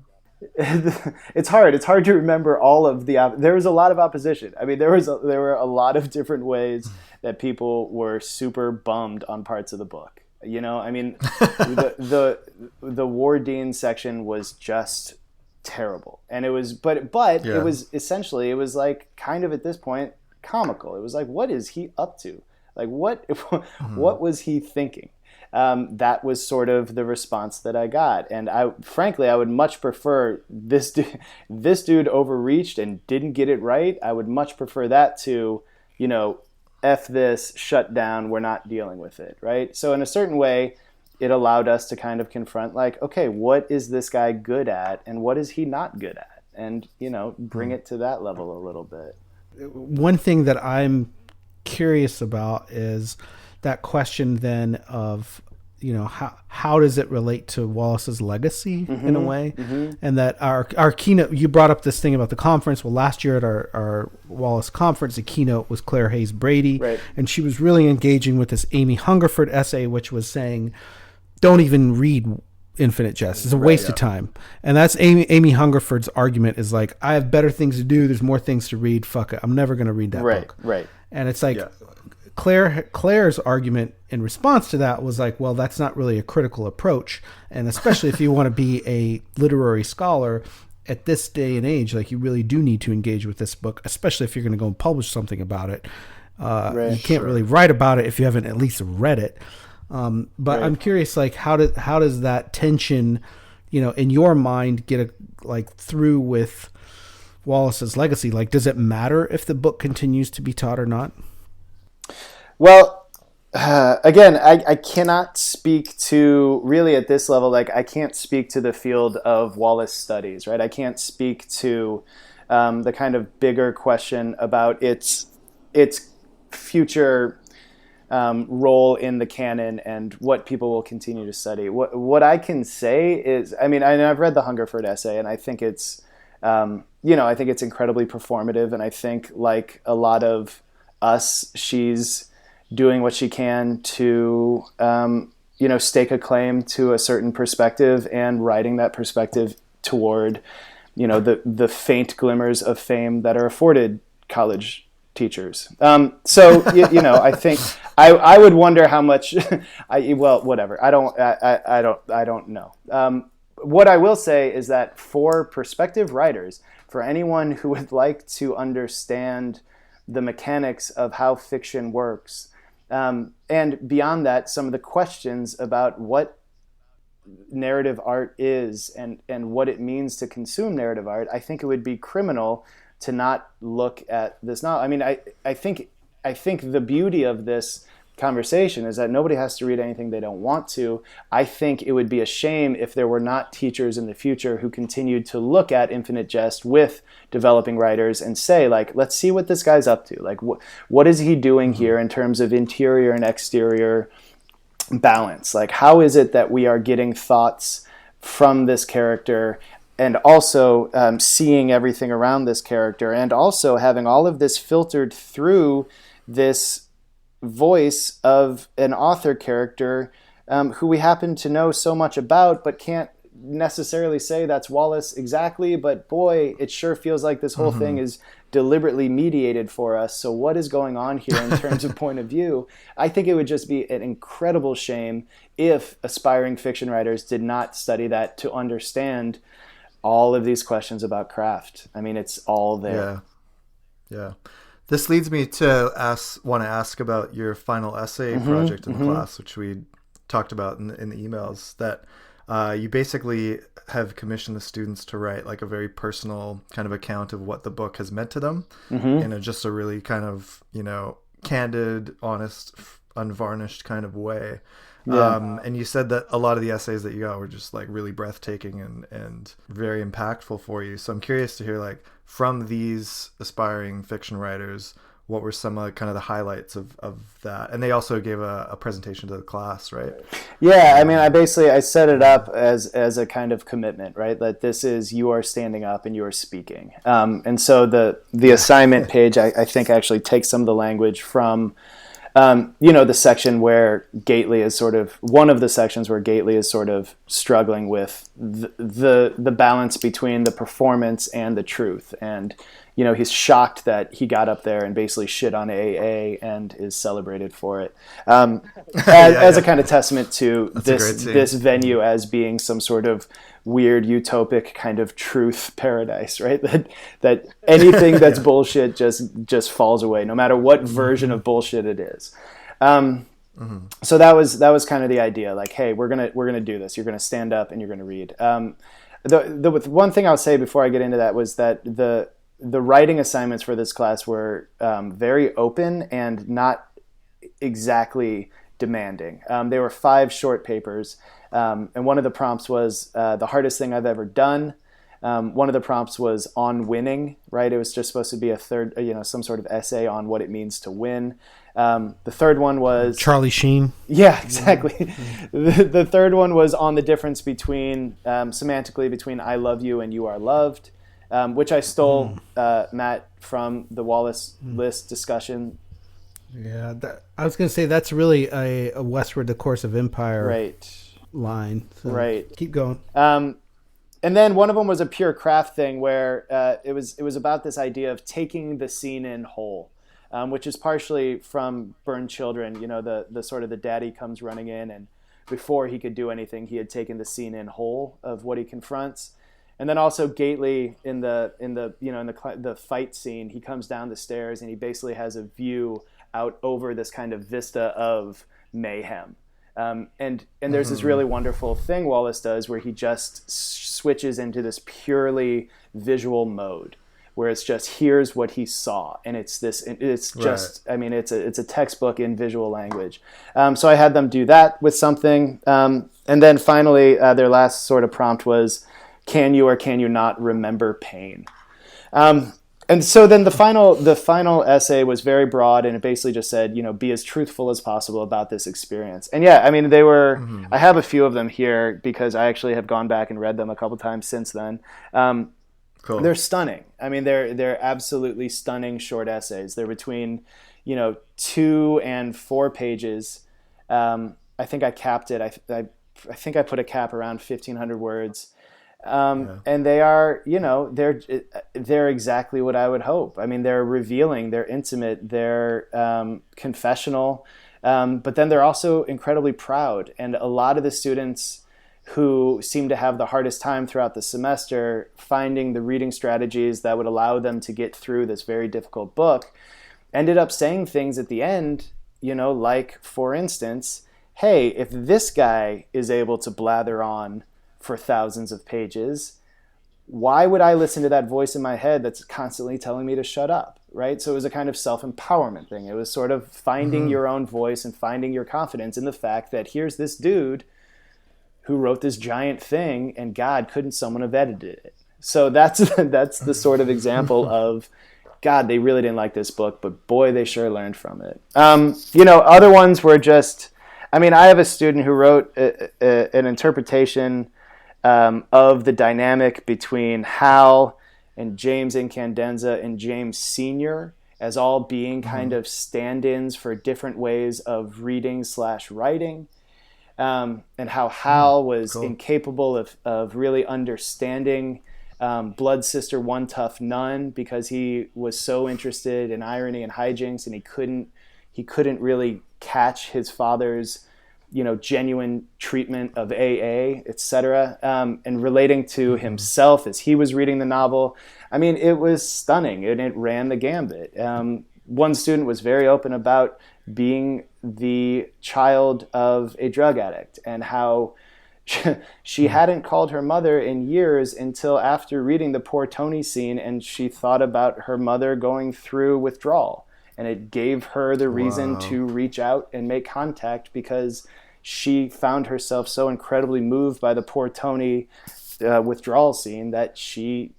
It's hard. It's hard to remember all of the. There was a lot of opposition. I mean, there were a lot of different ways that people were super bummed on parts of the book. You know, I mean, the Wardeen section was just terrible, and it was, but it was essentially, it was like kind of at this point comical. It was like, what is he up to? Like, what was he thinking? That was sort of the response that I got. And frankly, I would much prefer this dude overreached and didn't get it right. I would much prefer that to, you know, F this, shut down, we're not dealing with it, right? So in a certain way, it allowed us to kind of confront, like, okay, what is this guy good at and what is he not good at? And, you know, bring it to that level a little bit. One thing that I'm curious about is that question then of, you know, how does it relate to Wallace's legacy in a way? And that our keynote, you brought up this thing about the conference. Well, last year at our Wallace conference, the keynote was Claire Hayes Brady. Right. And she was really engaging with this Amy Hungerford essay, which was saying, don't even read Infinite Jest. It's a waste of time. And that's Amy Hungerford's argument, is like, I have better things to do. There's more things to read. Fuck it. I'm never going to read that book. Right. And it's like, Claire's argument in response to that was like, well, that's not really a critical approach. And especially if you want to be a literary scholar at this day and age, like, you really do need to engage with this book, especially if you're going to go and publish something about it. You can't really write about it if you haven't at least read it. But I'm curious, like, how does that tension, you know, in your mind get through with Wallace's legacy? Like, does it matter if the book continues to be taught or not? Well, again, I cannot speak to, really at this level, like, I can't speak to the field of Wallace studies, right? I can't speak to the kind of bigger question about its future role in the canon and what people will continue to study. What I can say is, I mean, I've read the Hungerford essay, and I think it's, I think it's incredibly performative, and I think, like a lot of us, she's doing what she can to, stake a claim to a certain perspective and writing that perspective toward, the faint glimmers of fame that are afforded college teachers. I think I would wonder how much, whatever. I don't know. What I will say is that for prospective writers, for anyone who would like to understand the mechanics of how fiction works, and beyond that, some of the questions about what narrative art is and what it means to consume narrative art, I think it would be criminal to not look at this novel. I mean, I think the beauty of this conversation is that nobody has to read anything they don't want to. I think it would be a shame if there were not teachers in the future who continued to look at Infinite Jest with developing writers and say, like, let's see what this guy's up to. Like, what is he doing here in terms of interior and exterior balance? Like, how is it that we are getting thoughts from this character and also seeing everything around this character, and also having all of this filtered through this voice of an author character who we happen to know so much about, but can't necessarily say that's Wallace exactly, but boy, it sure feels like this whole thing is deliberately mediated for us. So what is going on here in terms of point of view? I think it would just be an incredible shame if aspiring fiction writers did not study that to understand all of these questions about craft. I mean, it's all there. Yeah. This leads me to want to ask about your final essay project in the class, which we talked about in the emails, that you basically have commissioned the students to write like a very personal kind of account of what the book has meant to them in just a really kind of, candid, honest, unvarnished kind of way. Yeah. And you said that a lot of the essays that you got were just like really breathtaking and very impactful for you. So I'm curious to hear, like, from these aspiring fiction writers, what were some kind of the highlights of that? And they also gave a presentation to the class, right? Yeah, I mean, I set it up as a kind of commitment, right? That this is, you are standing up and you are speaking. And so the assignment page, I think, actually takes some of the language from, the section where Gately is one of the sections where Gately is sort of struggling with the balance between the performance and the truth. And, he's shocked that he got up there and basically shit on AA and is celebrated for it. As a kind of testament to this venue as being some sort of weird utopic kind of truth paradise, right? That anything that's bullshit just falls away, no matter what version of bullshit it is. So that was kind of the idea. Like, hey, we're gonna do this. You're gonna stand up and you're gonna read. The one thing I'll say before I get into that was that the writing assignments for this class were very open and not exactly demanding. They were 5 short papers, and one of the prompts was the hardest thing I've ever done. One of the prompts was on winning, right? It was just supposed to be a third, some sort of essay on what it means to win. The third one was Charlie Sheen. Yeah, exactly. The third one was on the difference between semantically between I love you and you are loved. Which I stole, Matt, from the Wallace list discussion. Yeah, I was going to say that's really a Westward, the Course of Empire line. So right. Keep going. And then one of them was a pure craft thing where it was about this idea of taking the scene in whole, which is partially from Burned Children. The sort of the daddy comes running in, and before he could do anything, he had taken the scene in whole of what he confronts. And then also Gately in the fight scene, he comes down the stairs and he basically has a view out over this kind of vista of mayhem. And there's this really wonderful thing Wallace does where he just switches into this purely visual mode, where it's just here's what he saw, and it's just I mean it's a textbook in visual language. So I had them do that with something, and then finally their last sort of prompt was, can you or can you not remember pain? And so then the final essay was very broad, and it basically just said, be as truthful as possible about this experience. And yeah, I mean, they were, I have a few of them here because I actually have gone back and read them a couple times since then. Cool. They're stunning. I mean, they're absolutely stunning short essays. They're between, 2 and 4 pages. I think I capped it. I think I put a cap around 1,500 words. And they are, they're exactly what I would hope. I mean, they're revealing, they're intimate, they're confessional, but then they're also incredibly proud. And a lot of the students who seem to have the hardest time throughout the semester finding the reading strategies that would allow them to get through this very difficult book ended up saying things at the end, like, for instance, hey, if this guy is able to blather on for thousands of pages, why would I listen to that voice in my head that's constantly telling me to shut up, right? So it was a kind of self-empowerment thing. It was sort of finding your own voice and finding your confidence in the fact that here's this dude who wrote this giant thing, and God, couldn't someone have edited it? So that's the sort of example of, God, they really didn't like this book, but boy, they sure learned from it. Other ones were just, I mean, I have a student who wrote an interpretation of the dynamic between Hal and James Incandenza and James Sr. as all being kind of stand-ins for different ways of reading/writing, and how Hal was incapable of really understanding Blood Sister One Tough Nun because he was so interested in irony and hijinks, and he couldn't really catch his father's genuine treatment of AA, etc., and relating to himself as he was reading the novel. I mean, it was stunning, and it ran the gambit. One student was very open about being the child of a drug addict and how she hadn't called her mother in years until after reading the Poor Tony scene, and she thought about her mother going through withdrawal. And it gave her the reason to reach out and make contact because she found herself so incredibly moved by the Poor Tony withdrawal scene that she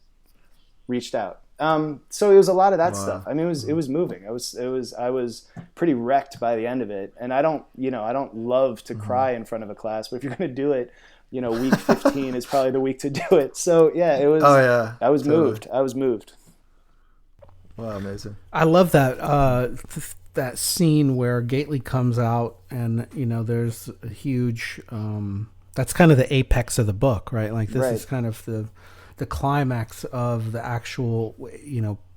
reached out. So it was a lot of that Wow. stuff. I mean, it was moving. I was pretty wrecked by the end of it. And I don't love to cry in front of a class, but if you're going to do it, week 15 is probably the week to do it. So yeah, it was, Oh yeah. I was Totally. moved. I was moved. Wow, amazing. I love that that scene where Gately comes out, and there's a huge. That's kind of the apex of the book, right? Like this is kind of the climax of the actual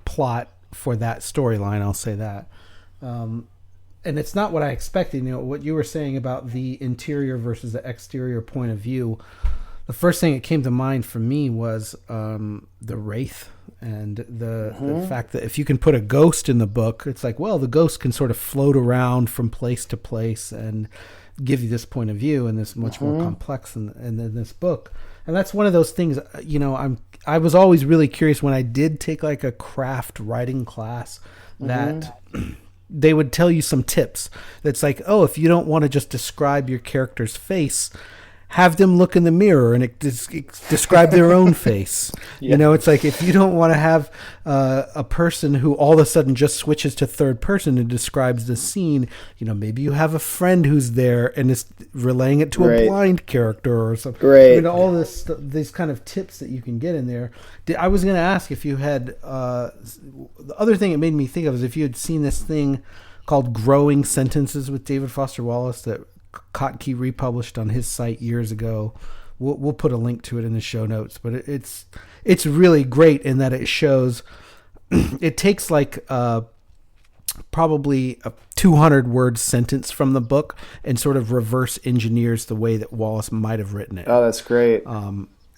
plot for that storyline. I'll say that, and it's not what I expected. What you were saying about the interior versus the exterior point of view. The first thing that came to mind for me was the Wraith and the fact that if you can put a ghost in the book, it's like, well, the ghost can sort of float around from place to place and give you this point of view, and this much more complex than this book. And that's one of those things, I was always really curious when I did take like a craft writing class that they would tell you some tips. That's like, oh, if you don't want to just describe your character's face, have them look in the mirror and describe their own face. Yeah. It's like if you don't want to have a person who all of a sudden just switches to third person and describes the scene, maybe you have a friend who's there and is relaying it to a blind character or something. Right. All these kind of tips that you can get in there. I was going to ask if you had the other thing it made me think of is if you had seen this thing called Growing Sentences with David Foster Wallace that Kottke republished on his site years ago. We'll put a link to it in the show notes, but it's really great in that it shows it takes like probably a 200-word sentence from the book and sort of reverse engineers the way that Wallace might have written it. Oh, that's great.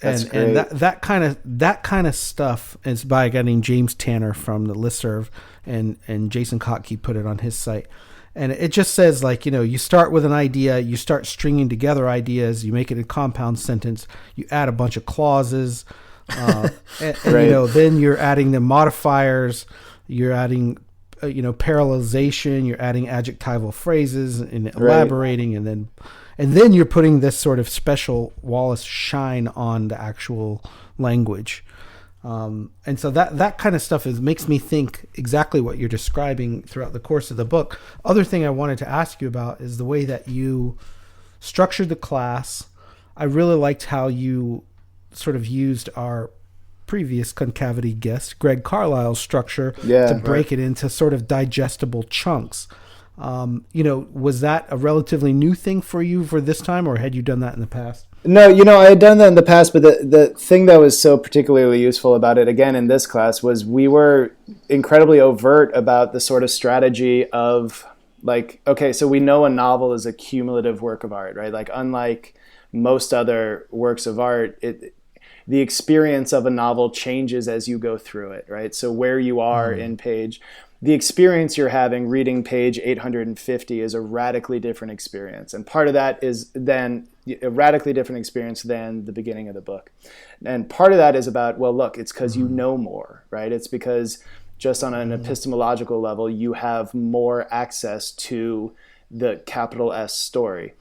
That's great. And that kind of stuff is by a guy named James Tanner from the listserv, and Jason Kottke put it on his site. And it just says, like, you start with an idea, you start stringing together ideas, you make it a compound sentence, you add a bunch of clauses, and then you're adding the modifiers, you're adding, parallelization, you're adding adjectival phrases and elaborating, and then you're putting this sort of special Wallace shine on the actual language. And so that kind of stuff makes me think exactly what you're describing throughout the course of the book. Other thing I wanted to ask you about is the way that you structured the class. I really liked how you sort of used our previous concavity guest, Greg Carlisle's structure to break it into sort of digestible chunks. Was that a relatively new thing for you for this time, or had you done that in the past? No, I had done that in the past, but the thing that was so particularly useful about it, again, in this class, was we were incredibly overt about the sort of strategy of, like, okay, so we know a novel is a cumulative work of art, right? Like, unlike most other works of art, the experience of a novel changes as you go through it, right? So where you are in page... The experience you're having reading page 850 is a radically different experience. And part of that is then a radically different experience than the beginning of the book. And part of that is about, well, look, it's because you know more, right? It's because just on an epistemological level, you have more access to the capital S story.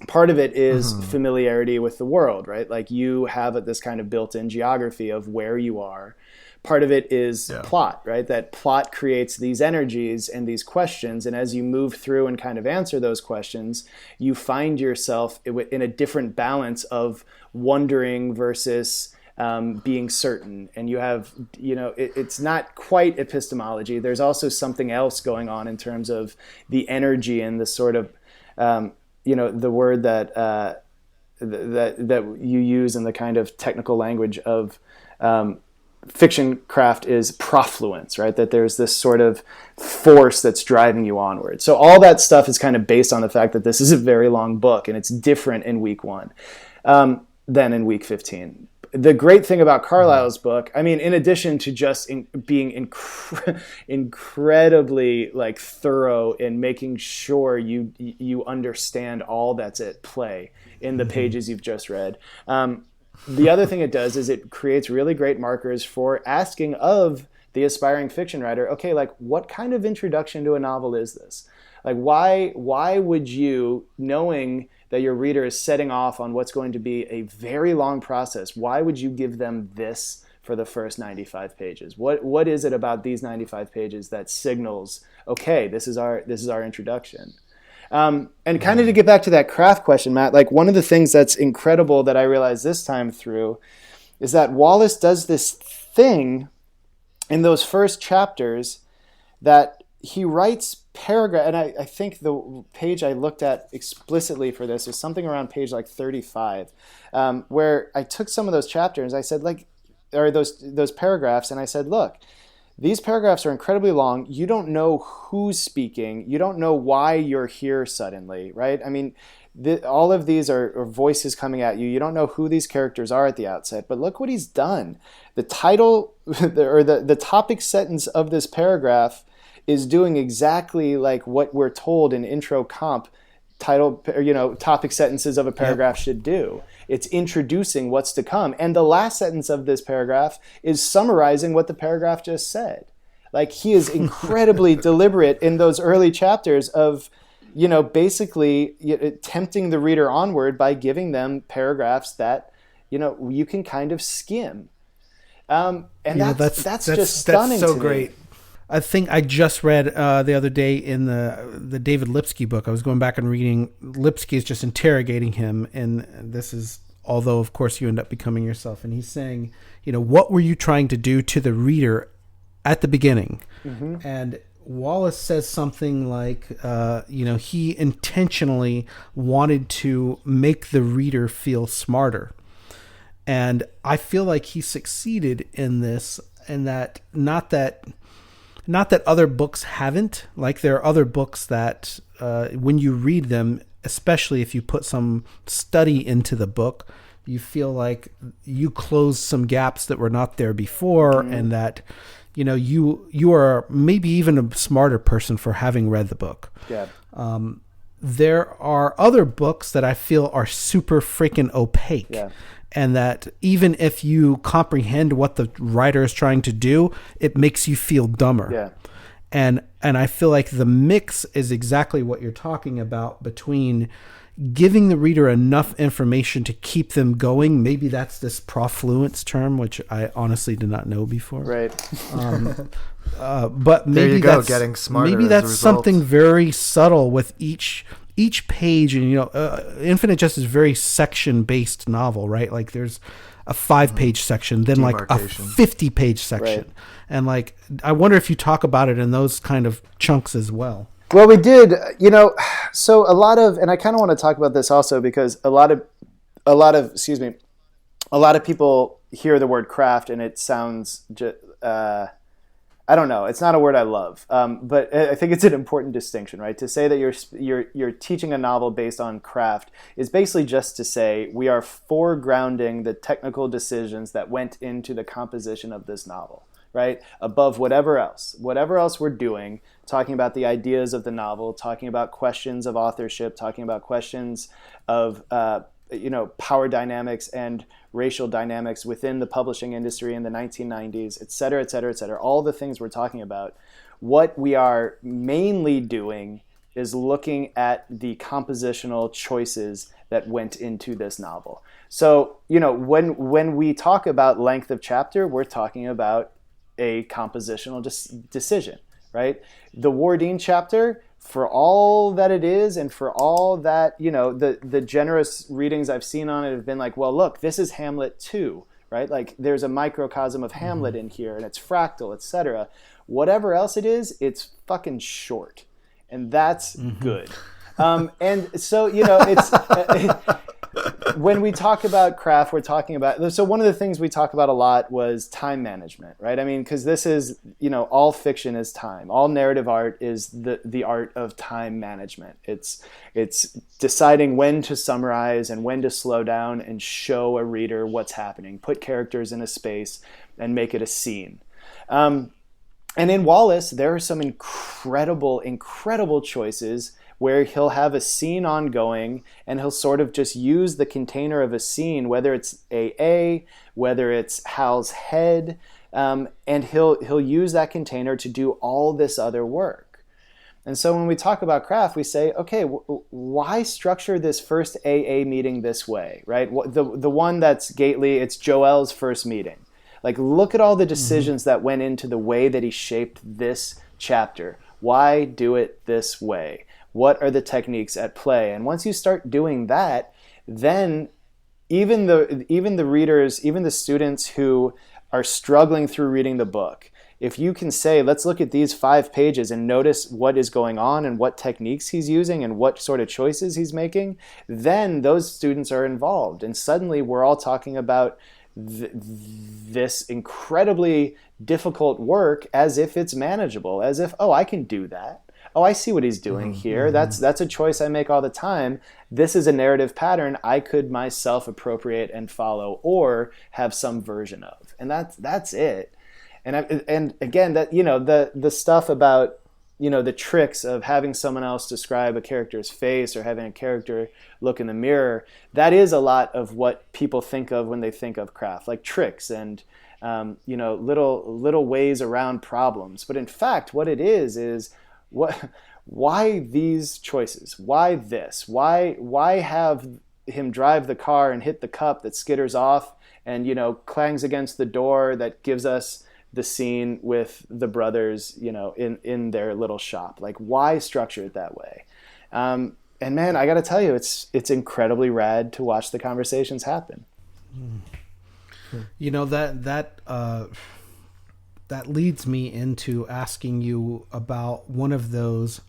Part of it is familiarity with the world, right? Like you have this kind of built-in geography of where you are. Part of it is plot, right? That plot creates these energies and these questions. And as you move through and kind of answer those questions, you find yourself in a different balance of wondering versus being certain. And you have, it's not quite epistemology. There's also something else going on in terms of the energy and the sort of, the word that you use in the kind of technical language of fiction craft is profluence, right? That there's this sort of force that's driving you onward. So all that stuff is kind of based on the fact that this is a very long book and it's different in week 1 than in week 15. The great thing about Carlisle's book, I mean, in addition to just being incredibly like thorough in making sure you understand all that's at play in the pages you've just read, the other thing it does is it creates really great markers for asking of the aspiring fiction writer, okay, like what kind of introduction to a novel is this? Like why would you, knowing that your reader is setting off on what's going to be a very long process, why would you give them this for the first 95 pages? What is it about these 95 pages that signals, okay, this is our introduction? And kind of to get back to that craft question, Matt, like one of the things that's incredible that I realized this time through is that Wallace does this thing in those first chapters that he writes paragraph, and I think the page I looked at explicitly for this is something around page like 35, where I took some of those chapters, I said or those paragraphs, and I said, look, these paragraphs are incredibly long. You don't know who's speaking. You don't know why you're here suddenly, right? I mean, all of these are voices coming at you. You don't know who these characters are at the outset, but look what he's done. The title or the topic sentence of this paragraph is doing exactly like what we're told in intro comp topic sentences of a paragraph should do. It's introducing what's to come. And the last sentence of this paragraph is summarizing what the paragraph just said. Like, he is incredibly deliberate in those early chapters of, basically tempting the reader onward by giving them paragraphs that, you can kind of skim. And that's just stunning. That's so to great. Me. I think I just read the other day in the David Lipsky book. I was going back and reading. Lipsky is just interrogating him, and this is, although of course you end up becoming yourself. And he's saying, what were you trying to do to the reader at the beginning? Mm-hmm. And Wallace says something like, he intentionally wanted to make the reader feel smarter, and I feel like he succeeded in this, and that not that other books haven't. Like, there are other books that when you read them, especially if you put some study into the book, you feel like you close some gaps that were not there before, and that you are maybe even a smarter person for having read the book. Yeah. There are other books that I feel are super freaking opaque. Yeah. And that even if you comprehend what the writer is trying to do, it makes you feel dumber. Yeah. And I feel like the mix is exactly what you're talking about, between giving the reader enough information to keep them going. Maybe that's this profluence term, which I honestly did not know before. Right. But maybe there you go, that's getting smarter. Maybe that's something very subtle with each page. And Infinite Jest is a very section based novel, right? Like, there's a 5-page section, then like a 50-page section. Right. And like, I wonder if you talk about it in those kind of chunks as well. Well, we did, so a lot of, and I kind of want to talk about this also, because a lot of people hear the word craft and it sounds I don't know. It's not a word I love, but I think it's an important distinction, right? To say that you're teaching a novel based on craft is basically just to say we are foregrounding the technical decisions that went into the composition of this novel, right? Above whatever else we're doing, talking about the ideas of the novel, talking about questions of authorship, talking about questions of power dynamics and racial dynamics within the publishing industry in the 1990s, et cetera, et cetera, et cetera. All the things we're talking about. What we are mainly doing is looking at the compositional choices that went into this novel. So, when we talk about length of chapter, we're talking about a compositional decision, right? The Wardeen chapter, for all that it is, and for all that, the generous readings I've seen on it have been like, well, look, this is Hamlet too, right? Like, there's a microcosm of Hamlet in here, and it's fractal, etc. Whatever else it is, it's fucking short, and that's good. And so, it's when we talk about craft, we're talking about, so one of the things we talk about a lot was time management, right? I mean, because this is, all fiction is time. All narrative art is the art of time management. It's deciding when to summarize and when to slow down and show a reader what's happening, put characters in a space and make it a scene. And in Wallace, there are some incredible, incredible choices where he'll have a scene ongoing and he'll sort of just use the container of a scene, whether it's AA, whether it's Hal's head, and he'll use that container to do all this other work. And so when we talk about craft, we say, okay, why structure this first AA meeting this way, right? The one that's Gately, it's Joel's first meeting. Like, look at all the decisions that went into the way that he shaped this chapter. Why do it this way? What are the techniques at play? And once you start doing that, then even the readers, even the students who are struggling through reading the book, if you can say, let's look at these 5 pages and notice what is going on and what techniques he's using and what sort of choices he's making, then those students are involved. And suddenly we're all talking about this incredibly difficult work as if it's manageable, as if, oh, I can do that. Oh, I see what he's doing here. That's a choice I make all the time. This is a narrative pattern I could myself appropriate and follow or have some version of. And that's it. And again, that, you know, the stuff about, you know, the tricks of having someone else describe a character's face or having a character look in the mirror, that is a lot of what people think of when they think of craft, like tricks and you know, little ways around problems. But in fact, what it is why these choices? Why this? Why have him drive the car and hit the cup that skitters off and, you know, clangs against the door that gives us the scene with the brothers, you know, in their little shop? Like, why structure it that way? And man, I got to tell you, it's incredibly rad to watch the conversations happen. You know, that leads me into asking you about one of those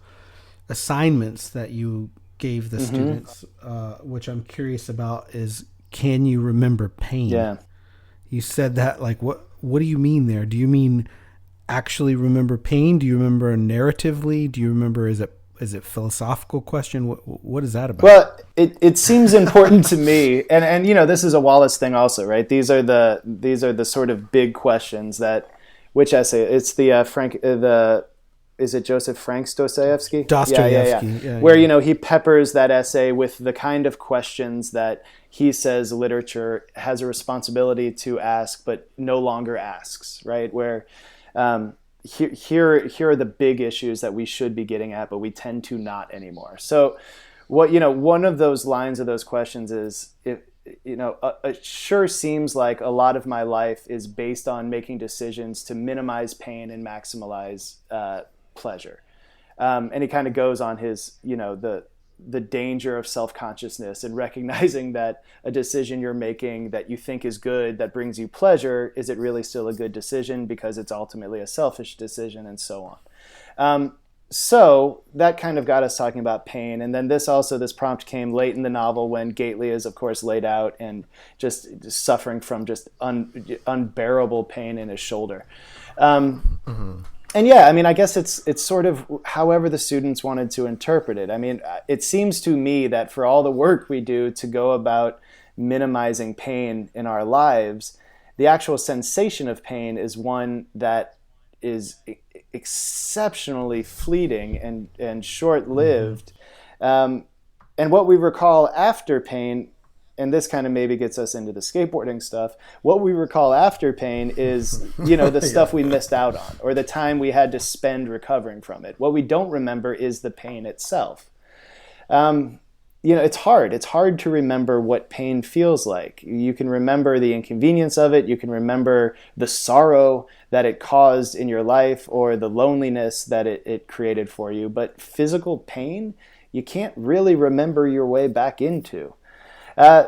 assignments that you gave the students, which I'm curious about, is, can you remember pain? Yeah. You said that, like, what do you mean there? Do you mean actually remember pain? Do you remember narratively? Do you remember, is it philosophical question? What is that about? Well, it seems important to me, and you know, this is a Wallace thing also, right? These are the sort of big questions that, which essay? It's the is it Joseph Frank Dostoevsky? Dostoevsky. Yeah, where, you know, he peppers that essay with the kind of questions that he says literature has a responsibility to ask, but no longer asks, right? Where here are the big issues that we should be getting at, but we tend to not anymore. So, what, you know, one of those lines of those questions is, if, you know, it sure seems like a lot of my life is based on making decisions to minimize pain and maximize pleasure. And he kind of goes on his, you know, the danger of self-consciousness and recognizing that a decision you're making that you think is good, that brings you pleasure, is it really still a good decision because it's ultimately a selfish decision, and so on. So that kind of got us talking about pain. And then this prompt came late in the novel when Gately is, of course, laid out and just suffering from just unbearable pain in his shoulder. And yeah, I mean, I guess it's sort of however the students wanted to interpret it. I mean, it seems to me that for all the work we do to go about minimizing pain in our lives, the actual sensation of pain is one that is exceptionally fleeting and short-lived. And what we recall after pain, and this kind of maybe gets us into the skateboarding stuff, what we recall after pain is, you know, the stuff we missed out on or the time we had to spend recovering from it. What we don't remember is the pain itself. You know, it's hard. It's hard to remember what pain feels like. You can remember the inconvenience of it. You can remember the sorrow that it caused in your life or the loneliness that it created for you. But physical pain, you can't really remember your way back into.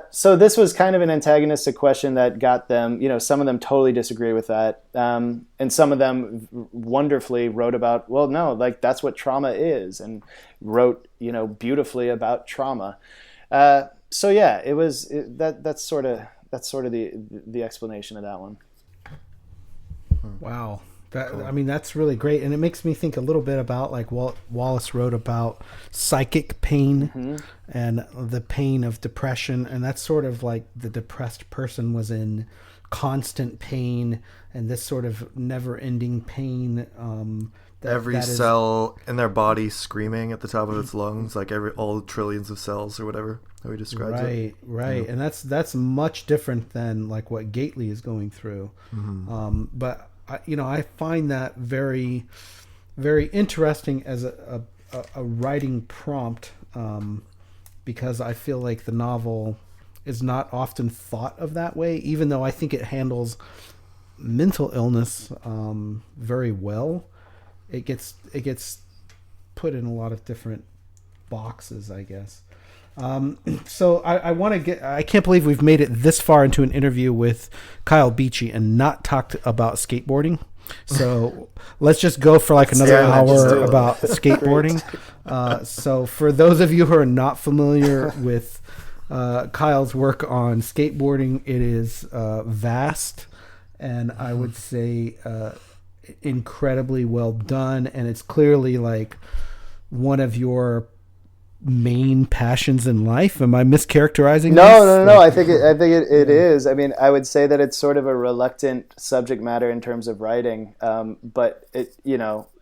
So this was kind of an antagonistic question that got them, you know, some of them totally disagree with that. And some of them wonderfully wrote about, well, no, like that's what trauma is, and wrote, you know, beautifully about trauma. So yeah, that's sort of the explanation of that one. Wow. I mean, that's really great. And it makes me think a little bit about, like, Wallace wrote about psychic pain and the pain of depression. And that's sort of like the depressed person was in constant pain and this sort of never-ending pain. Every cell in their body screaming at the top of its lungs, like all trillions of cells or whatever how he describes it. Right. Yeah. And that's much different than like what Gately is going through. But I find that very, very interesting as a writing prompt, because I feel like the novel is not often thought of that way, even though I think it handles mental illness very well. It gets put in a lot of different boxes, I guess. So I want to get. I can't believe we've made it this far into an interview with Kyle Beachy and not talked about skateboarding. So let's just go for like another hour about skateboarding. So for those of you who are not familiar with Kyle's work on skateboarding, it is vast, and I would say incredibly well done. And it's clearly like one of your main passions in life. Am I mischaracterizing this? No. I think it is. I mean, I would say that it's sort of a reluctant subject matter in terms of writing. But it,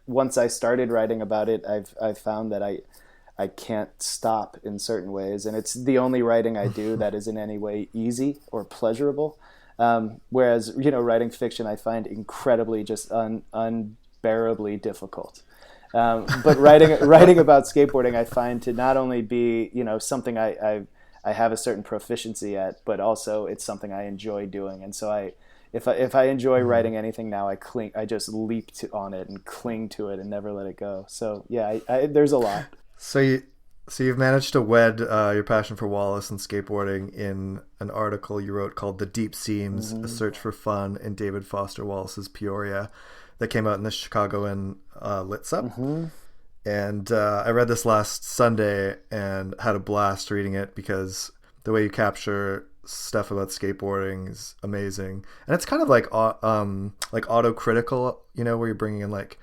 once I started writing about it, I've found that I can't stop in certain ways, and it's the only writing I do that is in any way easy or pleasurable. Whereas, writing fiction I find incredibly just unbearably difficult. But writing about skateboarding I find to not only be something I have a certain proficiency at, but also it's something I enjoy doing. And so if I enjoy writing anything now, I just leap on it and cling to it and never let it go. So yeah, there's a lot. So you've managed to wed your passion for Wallace and skateboarding in an article you wrote called "The Deep Seams: A Search for Fun in David Foster Wallace's Peoria," that came out in the Chicagoan Lit Sub. And I read this last Sunday and had a blast reading it because the way you capture stuff about skateboarding is amazing. And it's kind of like autocritical, where you're bringing in like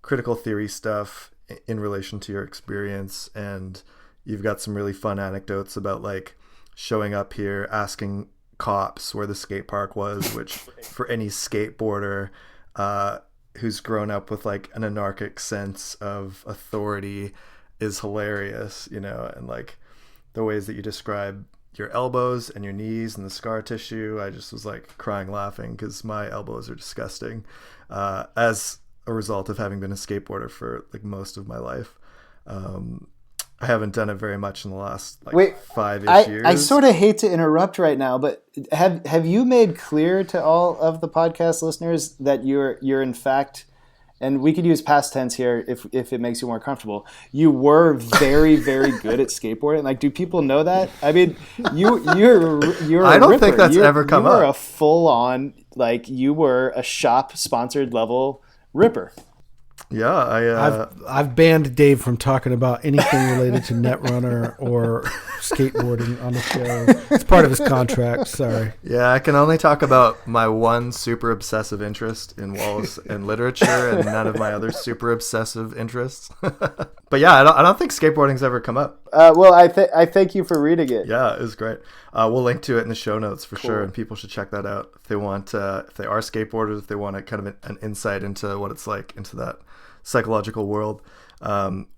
critical theory stuff in relation to your experience. And you've got some really fun anecdotes about like showing up here, asking cops where the skate park was, which for any skateboarder who's grown up with like an anarchic sense of authority is hilarious, and like the ways that you describe your elbows and your knees and the scar tissue. I just was like crying laughing because my elbows are disgusting as a result of having been a skateboarder for like most of my life. I haven't done it very much in the last 5-ish years. I sort of hate to interrupt right now, but have you made clear to all of the podcast listeners that you're in fact, and we could use past tense here if it makes you more comfortable, you were very, very good at skateboarding? Like, do people know that? I mean, you're I don't think that's ever come up. You were a full on, like, you were a shop sponsored level ripper. Yeah, I've banned Dave from talking about anything related to Netrunner or skateboarding on the show. It's part of his contract. Sorry. Yeah, I can only talk about my one super obsessive interest in Wallace and literature, and none of my other super obsessive interests. But yeah, I don't think skateboarding's ever come up. Well, I thank you for reading it. Yeah, it was great. We'll link to it in the show notes for sure, and people should check that out if they want. If they are skateboarders, if they want kind of an insight into what it's like, into that psychological world,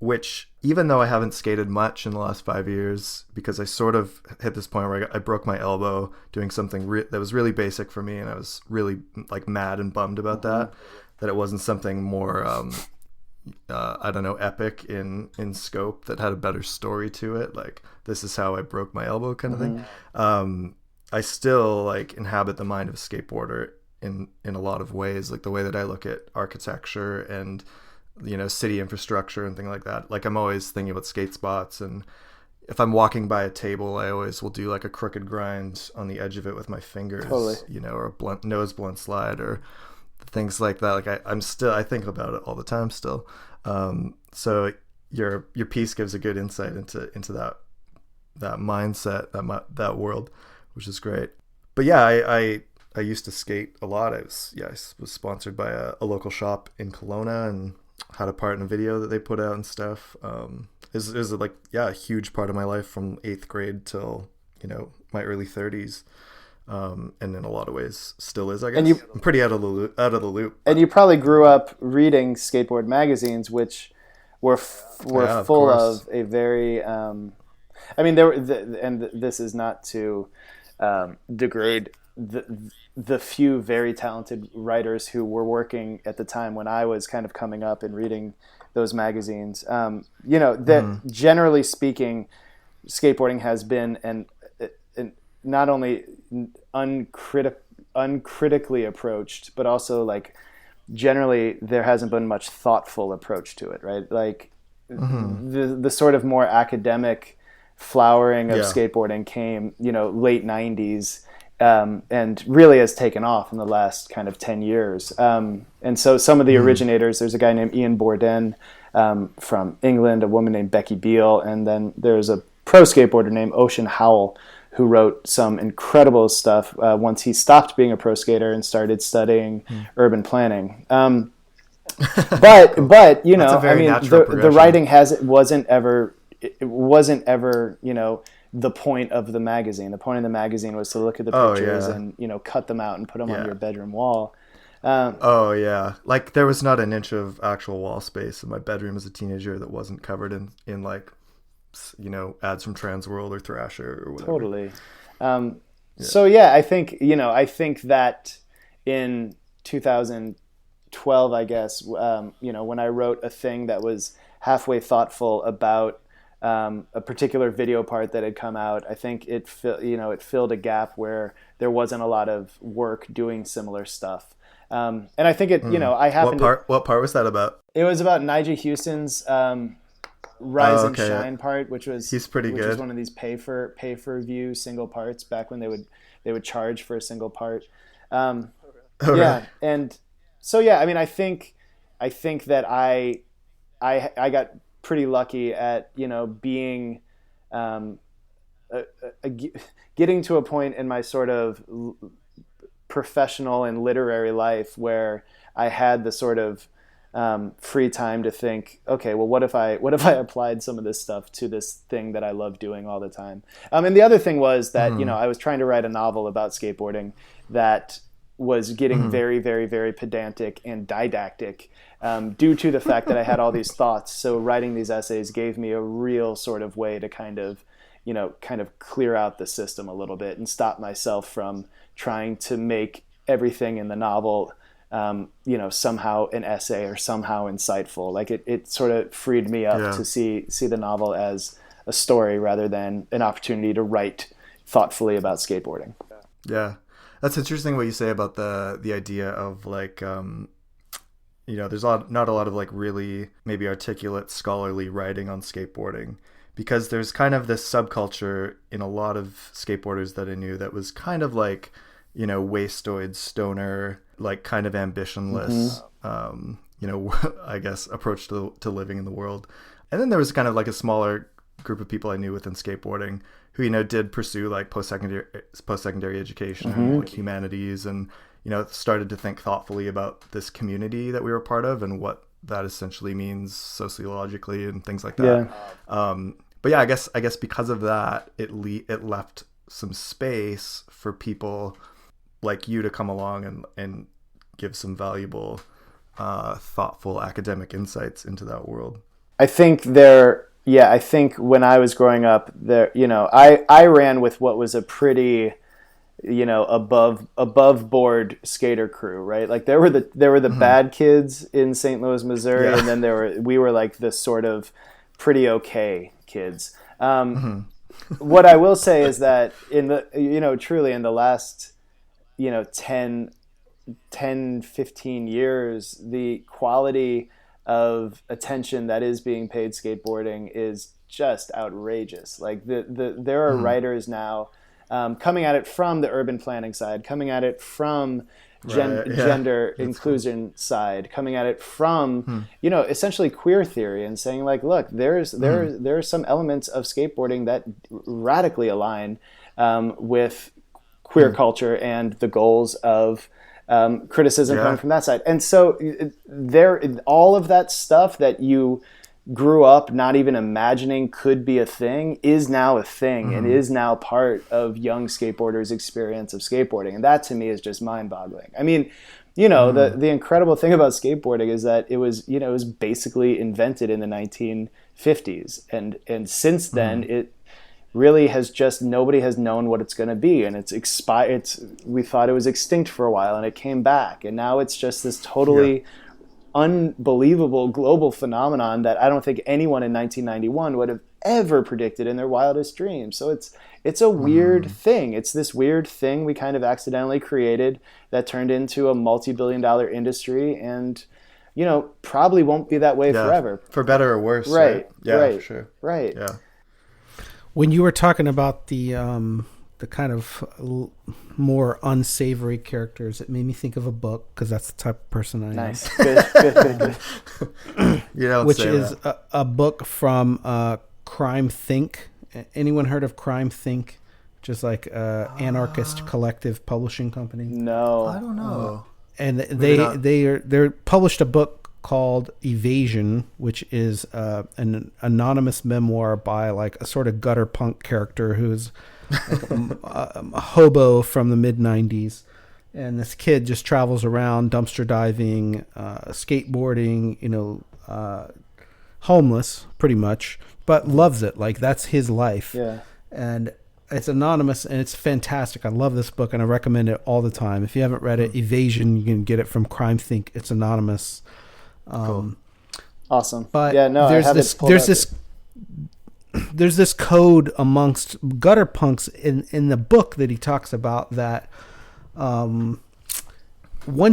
which even though I haven't skated much in the last 5 years, because I sort of hit this point where I broke my elbow doing something that was really basic for me, and I was really like mad and bummed about that it wasn't something more I don't know, epic in scope that had a better story to it, like this is how I broke my elbow kind of thing. I still like inhabit the mind of a skateboarder in a lot of ways, like the way that I look at architecture and city infrastructure and things like that. Like I'm always thinking about skate spots, and if I'm walking by a table, I always will do like a crooked grind on the edge of it with my fingers, or a blunt slide or things like that. Like I think about it all the time still. So your piece gives a good insight into that mindset, that world, which is great. But yeah, I used to skate a lot. I was sponsored by a local shop in Kelowna and had a part in a video that they put out and stuff. It was like a huge part of my life from 8th grade till my early 30s, and in a lot of ways still is, I guess. I'm pretty out of the loop. And you probably grew up reading skateboard magazines, which were full of a very I mean, and this is not to degrade the few very talented writers who were working at the time when I was kind of coming up and reading those magazines. That generally speaking, skateboarding has been an not only uncritically approached, but also like generally there hasn't been much thoughtful approach to it, right? Like the sort of more academic flowering of skateboarding came, late 90s, and really has taken off in the last kind of 10 years. And so some of the originators, there's a guy named Ian Borden from England, a woman named Becky Beale, and then there's a pro skateboarder named Ocean Howell who wrote some incredible stuff once he stopped being a pro skater and started studying urban planning. But the writing wasn't ever, the point of the magazine. The point of the magazine was to look at the pictures and, cut them out and put them on your bedroom wall. Like there was not an inch of actual wall space in my bedroom as a teenager that wasn't covered in like, ads from Transworld or Thrasher or whatever. Totally. So yeah, I think that in 2012, I guess, when I wrote a thing that was halfway thoughtful about a particular video part that had come out, I think it filled a gap where there wasn't a lot of work doing similar stuff. And I think I happened What part was that about? It was about Nigel Houston's Rise and Shine part, which was he's pretty good. Was one of these pay for view single parts back when they would charge for a single part. Right. And so I mean, I think that I got pretty lucky at being getting to a point in my sort of professional and literary life where I had the sort of free time to think, okay, well, what if I applied some of this stuff to this thing that I love doing all the time? And the other thing was that, I was trying to write a novel about skateboarding that was getting very, very, very pedantic and didactic due to the fact that I had all these thoughts. So writing these essays gave me a real sort of way to kind of clear out the system a little bit and stop myself from trying to make everything in the novel somehow an essay or somehow insightful. Like it sort of freed me up to see the novel as a story rather than an opportunity to write thoughtfully about skateboarding. Yeah. That's interesting what you say about the idea of like, there's not a lot of like really maybe articulate scholarly writing on skateboarding, because there's kind of this subculture in a lot of skateboarders that I knew that was kind of like, wastoid stoner, like kind of ambitionless, I guess approach to living in the world. And then there was kind of like a smaller group of people I knew within skateboarding who, did pursue like post-secondary education, like humanities, and, started to think thoughtfully about this community that we were part of and what that essentially means sociologically and things like that. But yeah, I guess because of that, it left some space for people like you to come along and give some valuable, thoughtful academic insights into that world. I think when I was growing up there, I ran with what was a pretty, above board skater crew, right? Like there were the bad kids in St. Louis, Missouri, and then we were like the sort of pretty okay kids. What I will say is that truly in the last, 10, 15 years, the quality of attention that is being paid skateboarding is just outrageous. Like there are writers now coming at it from the urban planning side, coming at it from gender inclusion side, coming at it from essentially queer theory, and saying like, look, there are some elements of skateboarding that radically align with queer culture and the goals of criticism coming from that side. And so all of that stuff that you grew up not even imagining could be a thing is now a thing and is now part of young skateboarders' experience of skateboarding. And that to me is just mind-boggling. I mean, the incredible thing about skateboarding is that it was basically invented in the 1950s. And since then, it really has just, nobody has known what it's going to be. And it's expired. We thought it was extinct for a while and it came back. And now it's just this totally unbelievable global phenomenon that I don't think anyone in 1991 would have ever predicted in their wildest dreams. So it's a weird thing. It's this weird thing we kind of accidentally created that turned into a multi-billion-dollar industry, and probably won't be that way forever, for better or worse. Right. Yeah, right, for sure. Right. Yeah. When you were talking about the kind of more unsavory characters, it made me think of a book, because that's the type of person I am. Nice. Good. Which is a book from Crime Think. Anyone heard of Crime Think? Which is like anarchist collective publishing company. No, I don't know. And they're published a book called Evasion, which is an anonymous memoir by like a sort of gutter punk character who's like a hobo from the mid 90s. And this kid just travels around dumpster diving, skateboarding, homeless pretty much, but loves it. Like, that's his life. Yeah. And it's anonymous, and it's fantastic. I love this book, and I recommend it all the time. If you haven't read it, Evasion, you can get it from Crime Think. It's anonymous. Cool. Awesome. But yeah, no, there's this code amongst gutter punks in the book that he talks about, that one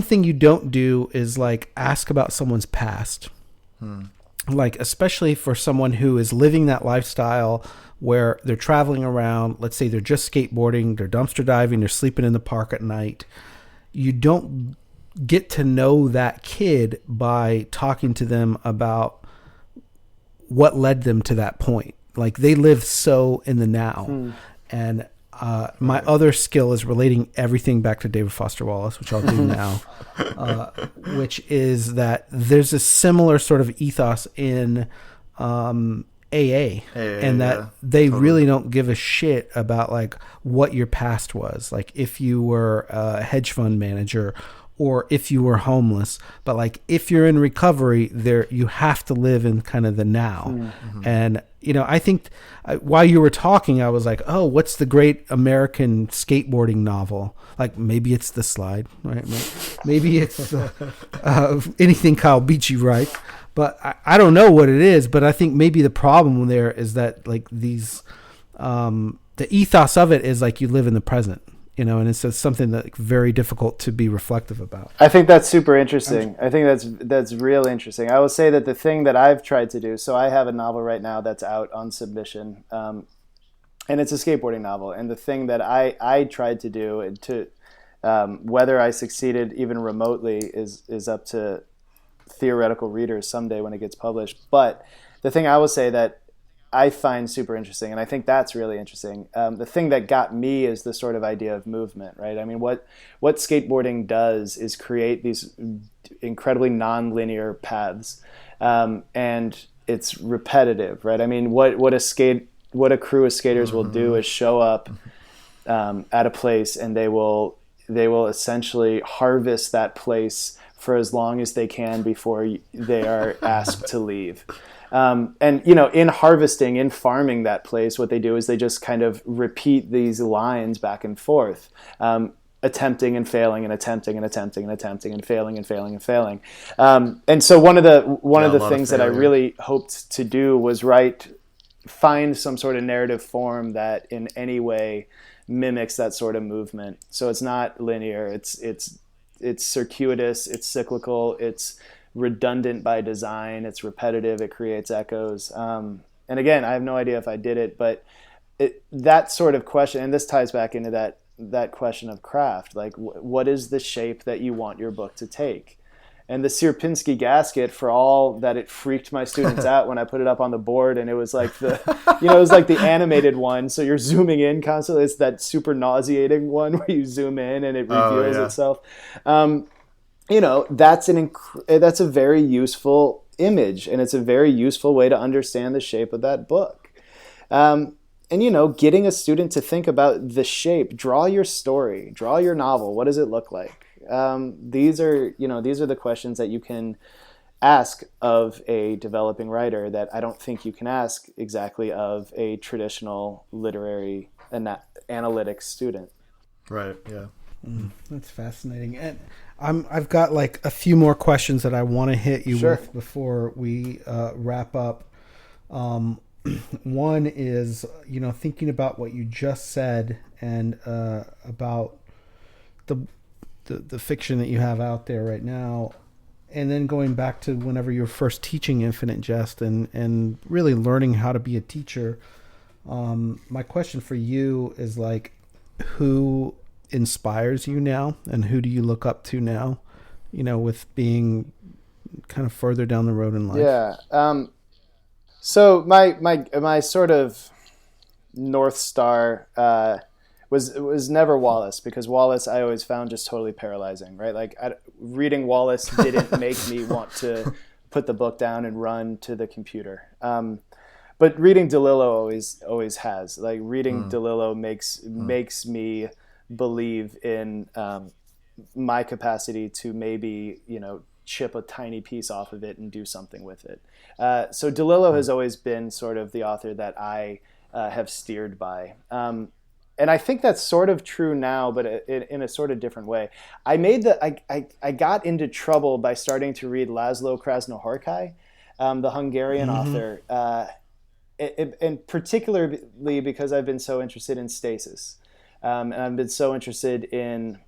thing you don't do is like ask about someone's past. Like, especially for someone who is living that lifestyle where they're traveling around, let's say they're just skateboarding, they're dumpster diving, they're sleeping in the park at night. You don't get to know that kid by talking to them about what led them to that point. Like, they live so in the now. And my other skill is relating everything back to David Foster Wallace, which I'll do now, which is that there's a similar sort of ethos in AA, and that they really don't give a shit about like what your past was, like if you were a hedge fund manager or if you were homeless, but like if you're in recovery, there you have to live in kind of the now. And I think while you were talking, I was like, oh, what's the great American skateboarding novel? Like, maybe it's The Slide, right? Maybe it's anything Kyle Beachy writes. But I don't know what it is, but I think maybe the problem there is that like these, the ethos of it is like you live in the present, and it's just something that very difficult to be reflective about. I think that's super interesting. I think that's real interesting. I will say that the thing that I've tried to do, so I have a novel right now that's out on submission, and it's a skateboarding novel. And the thing that I tried to do, and to whether I succeeded even remotely is up to theoretical readers someday when it gets published. But the thing I will say that I find super interesting, and I think that's really interesting, the thing that got me is the sort of idea of movement, right? I mean, what skateboarding does is create these incredibly non-linear paths, and it's repetitive, right? I mean, what a crew of skaters will do is show up at a place, and they will essentially harvest that place for as long as they can before they are asked to leave. And, in harvesting, in farming that place, what they do is they just kind of repeat these lines back and forth, attempting and failing and attempting and attempting and attempting and failing and failing and failing. And so one of the things that I really hoped to do was find some sort of narrative form that in any way mimics that sort of movement. So it's not linear. It's circuitous, it's cyclical, it's redundant by design, it's repetitive, it creates echoes. And again, I have no idea if I did it, but that sort of question, and this ties back into that question of craft, like what is the shape that you want your book to take? And the Sierpinski gasket, for all that it freaked my students out when I put it up on the board, and it was like the animated one. So you're zooming in constantly. It's that super nauseating one where you zoom in and it reveals itself. That's a very useful image, and it's a very useful way to understand the shape of that book. And getting a student to think about the shape, draw your story, draw your novel. What does it look like? These are the questions that you can ask of a developing writer that I don't think you can ask exactly of a traditional literary analytics student. Right. Yeah. That's fascinating. And I've got like a few more questions that I want to hit you with before we wrap up. One is, thinking about what you just said and about the, the fiction that you have out there right now, and then going back to whenever you were first teaching Infinite Jest and really learning how to be a teacher. My question for you is like, who inspires you now, and who do you look up to now, with being kind of further down the road in life? Yeah. So my sort of North Star was never Wallace, because Wallace I always found just totally paralyzing, right? Like reading Wallace didn't make me want to put the book down and run to the computer. But reading DeLillo always has. Like reading DeLillo makes me believe in my capacity to maybe, chip a tiny piece off of it and do something with it. So DeLillo has always been sort of the author that I have steered by. And I think that's sort of true now, but in a sort of different way. I got into trouble by starting to read Laszlo Krasznahorkai, the Hungarian author, and particularly because I've been so interested in stasis. And I've been so interested in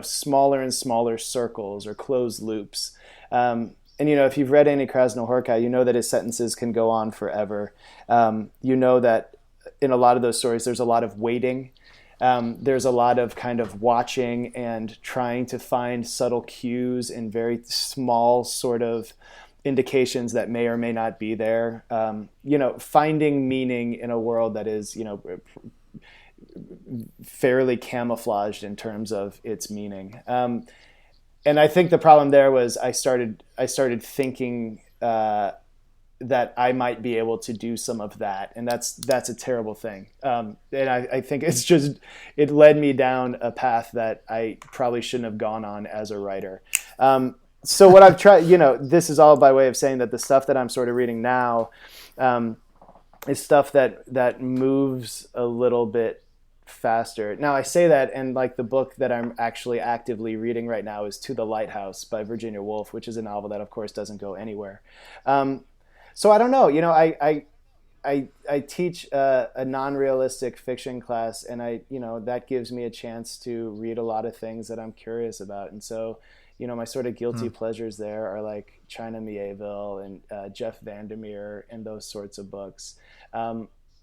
smaller and smaller circles or closed loops. And if you've read any Krasznahorkai, you know that his sentences can go on forever. You know that in a lot of those stories, there's a lot of waiting. There's a lot of kind of watching and trying to find subtle cues in very small sort of indications that may or may not be there. Finding meaning in a world that is, fairly camouflaged in terms of its meaning. And I think the problem there was I started thinking that I might be able to do some of that, and that's a terrible thing. And I think it led me down a path that I probably shouldn't have gone on as a writer. So what I've tried, this is all by way of saying that the stuff that I'm sort of reading now is stuff that moves a little bit faster. Now I say that, and like the book that I'm actually actively reading right now is To the Lighthouse by Virginia Woolf, which is a novel that of course doesn't go anywhere. So I don't know, I teach a non-realistic fiction class, and that gives me a chance to read a lot of things that I'm curious about. And so, my sort of guilty pleasures there are like China Mieville and Jeff Vandermeer and those sorts of books.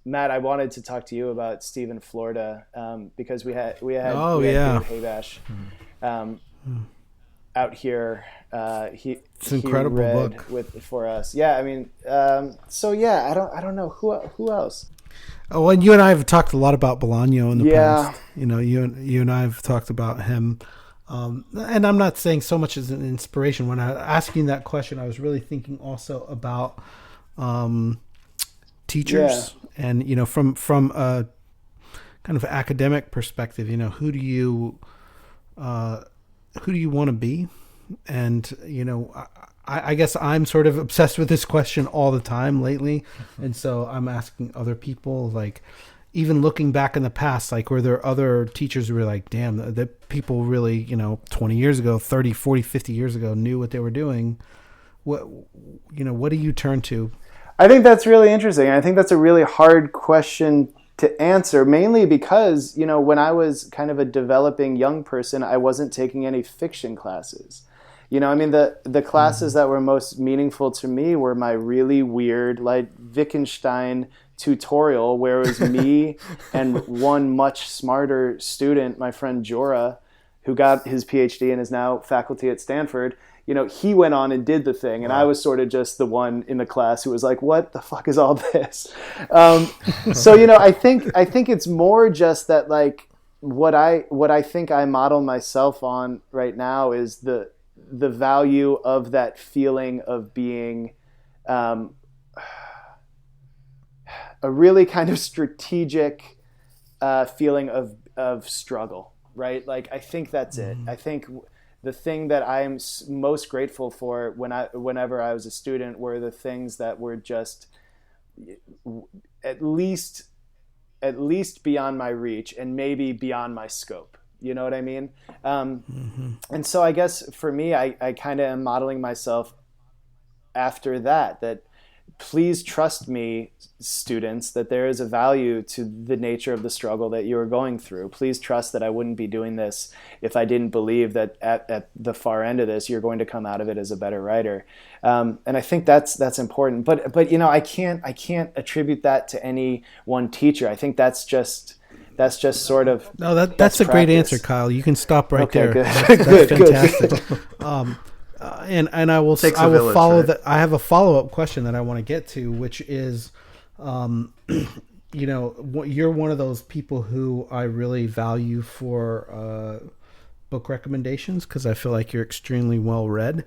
Matt, I wanted to talk to you about Stephen Florida because we had David Haybash out here. It's an incredible book for us. Yeah, I mean, I don't know who else. Oh, well, you and I have talked a lot about Bolaño in the past. You and I have talked about him. And I'm not saying so much as an inspiration. When I was asking that question, I was really thinking also about teachers, and from a kind of academic perspective, who do you want to be? And I guess I'm sort of obsessed with this question all the time lately, and so I'm asking other people, like, even looking back in the past, like, were there other teachers who were like, damn, that people really, 20 years ago, 30, 40, 50 years ago knew what they were doing? What do you turn to? I think that's really interesting. I think that's a really hard question to answer, mainly because, when I was kind of a developing young person, I wasn't taking any fiction classes. The classes that were most meaningful to me were my really weird, like, Wittgenstein tutorial, where it was me and one much smarter student, my friend Jorah, who got his PhD and is now faculty at Stanford. He went on and did the thing, and I was sort of just the one in the class who was like, what the fuck is all this? So, I think it's more just that, like, what I think I model myself on right now is the value of that feeling of being a really kind of strategic feeling of struggle, right? Like, I think that's it. I think the thing that I'm most grateful for whenever I was a student were the things that were just at least beyond my reach and maybe beyond my scope. You know what I mean? And so I guess for me, I kind of am modeling myself after that please trust me, students, that there is a value to the nature of the struggle that you are going through. Please trust that I wouldn't be doing this if I didn't believe that at the far end of this, you're going to come out of it as a better writer. And I think that's important. But I can't attribute that to any one teacher. I think that's just sort of no. That's a great answer, Kyle. You can stop right there. Good. That's fantastic. And I will follow that. I have a follow-up question that I want to get to, which is, you're one of those people who I really value for book recommendations, because I feel like you're extremely well read,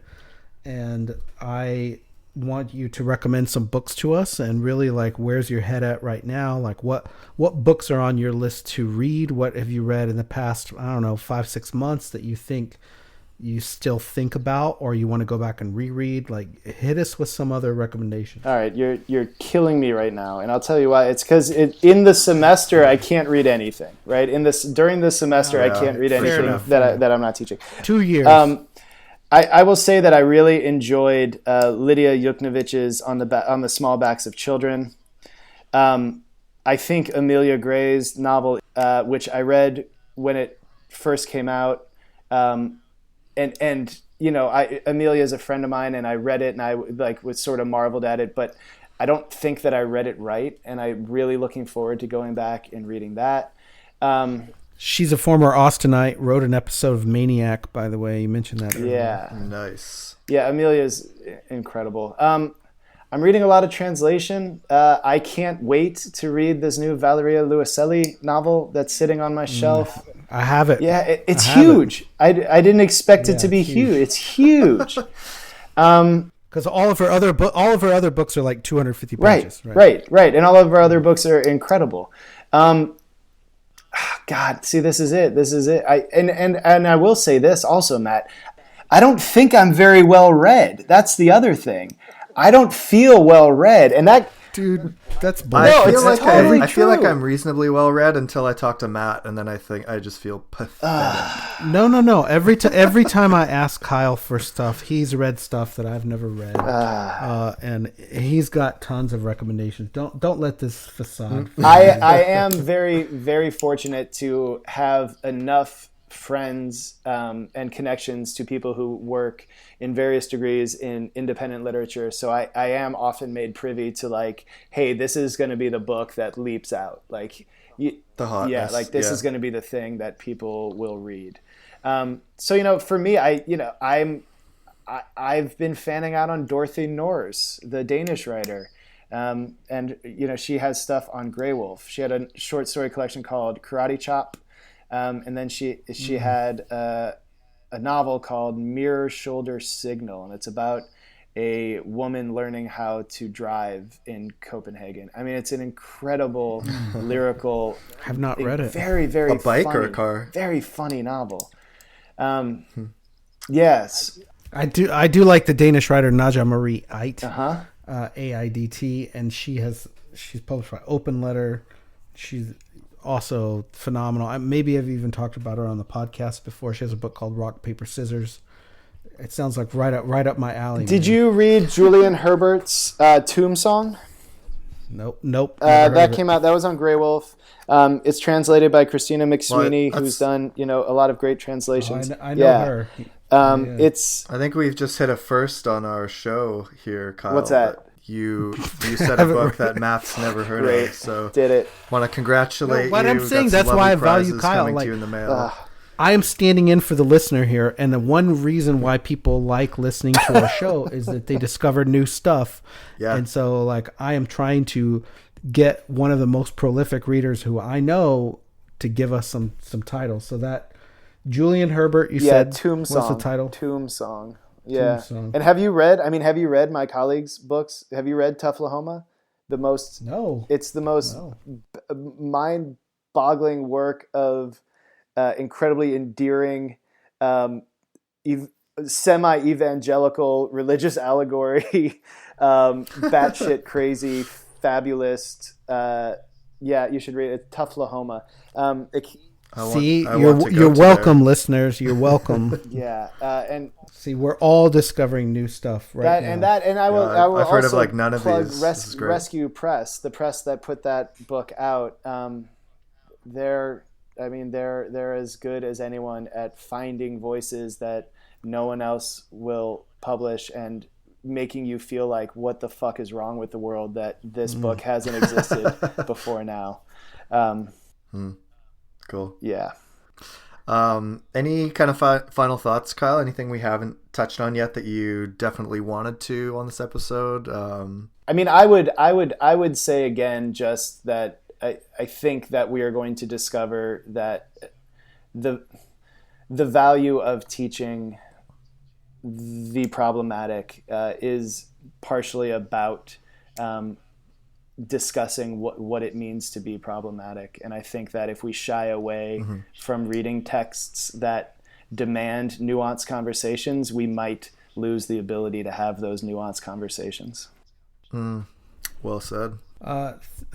and I want you to recommend some books to us, and really, like, where's your head at right now? Like, what books are on your list to read? What have you read in the past, 5-6 months that you think you still think about, or you want to go back and reread? Like, hit us with some other recommendations. All right, you're killing me right now, and I'll tell you why. It's because in the semester I can't read anything. Right, during the semester I can't read anything that I'm not teaching. 2 years. I will say that I really enjoyed Lydia Yuknovich's on the Small Backs of Children. I think Amelia Gray's novel, which I read when it first came out. Amelia is a friend of mine, and I read it, and I was sort of marveled at it, but I don't think that I read it right, and I'm really looking forward to going back and reading that. She's a former Austinite, wrote an episode of Maniac, by the way. You mentioned that earlier. Yeah. Nice. Yeah, Amelia's incredible. I'm reading a lot of translation. I can't wait to read this new Valeria Luiselli novel that's sitting on my shelf. I have it. Yeah, it's huge. I didn't expect it to be huge. It's huge. Because all of her other books are like 250 pages. Right. And all of her other books are incredible. God, see, this is it. And I will say this also, Matt. I don't think I'm very well read. That's the other thing. I don't feel well read, and that. Dude, that's bullshit. I feel like I'm reasonably well read until I talk to Matt, and then I think I just feel pathetic. No. Every time I ask Kyle for stuff, he's read stuff that I've never read, and he's got tons of recommendations. Don't let this facade. I am very, very fortunate to have enough friends and connections to people who work in various degrees in independent literature. So I am often made privy to, like, hey, this is going to be the book that leaps out. Like, the hotness. Yeah, like this is going to be the thing that people will read. So, for me, I've been fanning out on Dorothy Nors, the Danish writer. And she has stuff on Grey Wolf. She had a short story collection called Karate Chop. And then she had a novel called Mirror Shoulder Signal, and it's about a woman learning how to drive in Copenhagen. I mean, it's an incredible lyrical. I've not read it. Very, very a bike funny, or a car. Very funny novel. Yes, I do like the Danish writer Naja Marie Aidt. AIDT, and she's published by Open Letter. She's also phenomenal. Maybe I've even talked about her on the podcast before. She has a book called Rock, Paper, Scissors. It sounds like right up my alley. Did you read Julian Herbert's Tomb Song? Nope. That came out. That was on Grey Wolf. It's translated by Christina McSweeney, who's done a lot of great translations. I know her. It's. I think we've just hit a first on our show here, Kyle. What's that? You said a book that Matt's never heard of, so did it. Want to congratulate you. What I'm saying, that's why I value Kyle. Like, to you in the mail. I am standing in for the listener here, and the one reason why people like listening to our show is that they discover new stuff. Yeah. And so, like, I am trying to get one of the most prolific readers who I know to give us some titles. So that Julian Herbert, you said, Tomb Song. What's the title? Tomb Song. Yeah. And have you read my colleagues' books? Have you read Tufflahoma? No. It's the most mind-boggling work of incredibly endearing, semi-evangelical religious allegory, batshit crazy, fabulous. You should read it. Tufflahoma. You're welcome, listeners. You're welcome. Yeah, and see, we're all discovering new stuff right now. And I will I've heard also of like none of plug these. This is great. Rescue Press, the press that put that book out. They're as good as anyone at finding voices that no one else will publish and making you feel like, what the fuck is wrong with the world that this book hasn't existed before now. Cool. Yeah. Any kind of final thoughts, Kyle? Anything we haven't touched on yet that you definitely wanted to on this episode? I mean, I would say again, just that I think that we are going to discover that the value of teaching the problematic is partially about discussing what it means to be problematic. And I think that if we shy away from reading texts that demand nuanced conversations, we might lose the ability to have those nuanced conversations. Well said.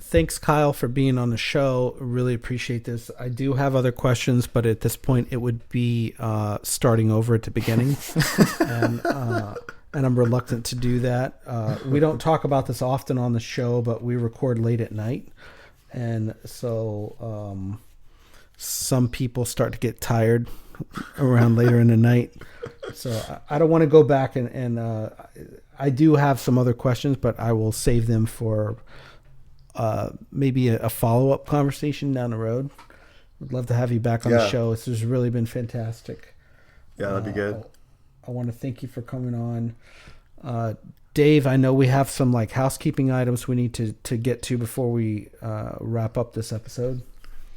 Thanks, Kyle, for being on the show. Really appreciate this. I do have other questions, but at this point it would be starting over at the beginning. And I'm reluctant to do that. We don't talk about this often on the show, but we record late at night. And so some people start to get tired around later in the night. So I don't want to go back and I do have some other questions, but I will save them for maybe a follow-up conversation down the road. Would love to have you back on the show. This has really been fantastic. Yeah, that'd be good. I want to thank you for coming on. Dave, I know we have some like housekeeping items we need to get to before we wrap up this episode.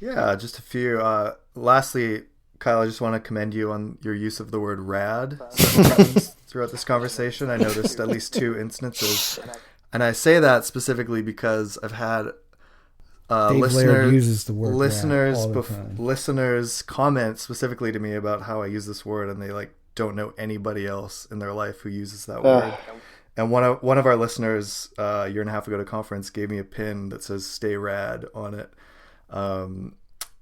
Yeah, just a few. Lastly, Kyle, I just want to commend you on your use of the word rad throughout this conversation. I noticed at least 2 instances. And I say that specifically because I've had uses the word listeners comment specifically to me about how I use this word, and they like don't know anybody else in their life who uses that word. And one of our listeners a year and a half ago at a conference gave me a pin that says "Stay Rad" on it. That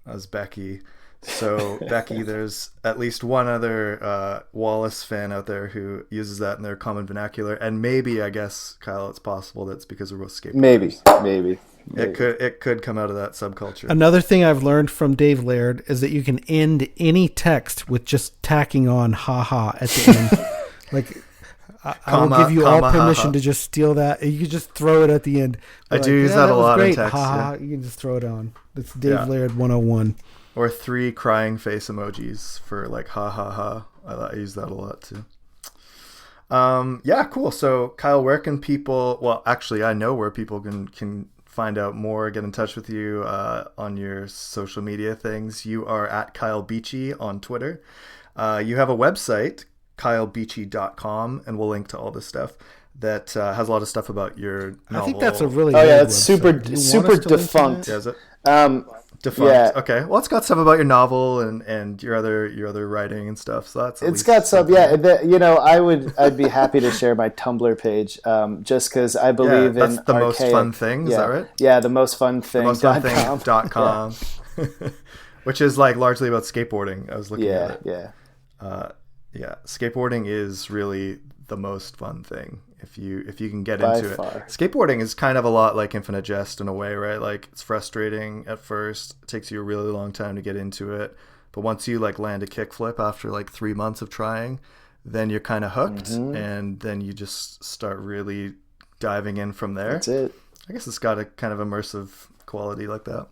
was Becky. So Becky, there's at least one other Wallace fan out there who uses that in their common vernacular, and maybe, I guess, Kyle, it's possible that's because we're both skateboarders. Maybe. It could come out of that subculture. Another thing I've learned from Dave Laird is that you can end any text with just tacking on "ha-ha" at the end. Like, I will give you all permission to just steal that. You can just throw it at the end. I do use that a lot in text. Ha-ha. You can just throw it on. That's Dave Laird 101. Or 3 crying face emojis for like ha ha ha. I use that a lot too. Yeah, cool. So Kyle, where can people? Well, actually, I know where people can find out more, get in touch with you on your social media things. You are at Kyle Beachy on Twitter. You have a website, kylebeachy.com, and we'll link to all this stuff. That has a lot of stuff about your novel. I think that's a really it's super defunct. Yeah, is it? Defunct. Yeah. Okay. Well, it's got stuff about your novel and your other writing and stuff. So that's it's got some. Yeah. I'd be happy to share my Tumblr page. Just because I believe that's in the archaic, most fun thing. Is that right? Yeah. The most fun thing. .com. Which is like largely about skateboarding. I was looking at it. Yeah. Skateboarding is really the most fun thing if you can get By into far. it. Skateboarding is kind of a lot like Infinite Jest in a way, right? Like, it's frustrating at first. It takes you a really long time to get into it, but once you like land a kickflip after like 3 months of trying, then you're kind of hooked, and then you just start really diving in from there. That's it. I guess it's got a kind of immersive quality like that.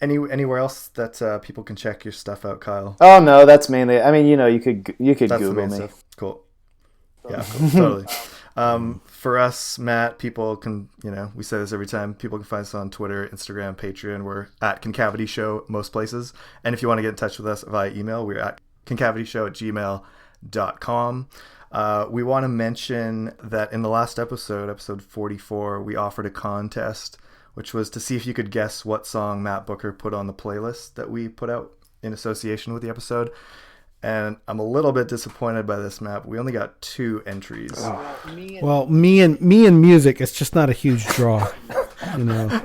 Anywhere else that people can check your stuff out, Kyle? Oh no, that's mainly. I mean, you could That's Google the main me. stuff. Cool. Yeah, cool. Totally. For us, Matt, people can, we say this every time, people can find us on Twitter, Instagram, Patreon. We're at Concavity Show most places. And if you want to get in touch with us via email, we're at concavityshow@gmail.com. We want to mention that in the last episode 44, we offered a contest, which was to see if you could guess what song Matt Booker put on the playlist that we put out in association with the episode. And I'm a little bit disappointed by this, Matt. We only got 2 entries. Well, me and music, it's just not a huge draw. You know.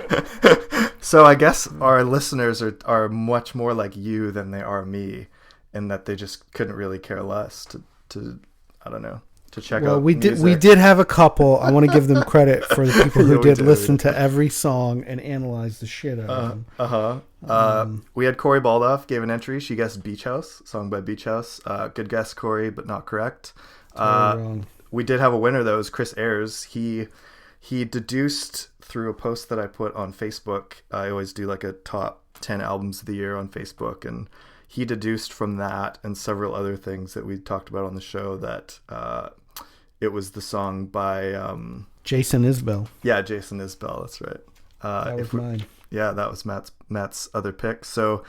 So I guess our listeners are much more like you than they are me, in that they just couldn't really care less to I don't know, to check out music. We did have a couple. I want to give them credit for the people who Yeah, did listen to every song and analyze the shit out of them. We had Corey Baldoff gave an entry. She guessed Beach House, song by Beach House. Good guess, Corey, but not correct. Wrong. We did have a winner though. It was Chris Ayers. He deduced through a post that I put on Facebook. I always do like a top 10 albums of the year on Facebook, and he deduced from that and several other things that we talked about on the show that it was the song by Jason Isbell. Yeah, Jason Isbell. That's right. That was mine. Yeah, that was Matt's other pick. So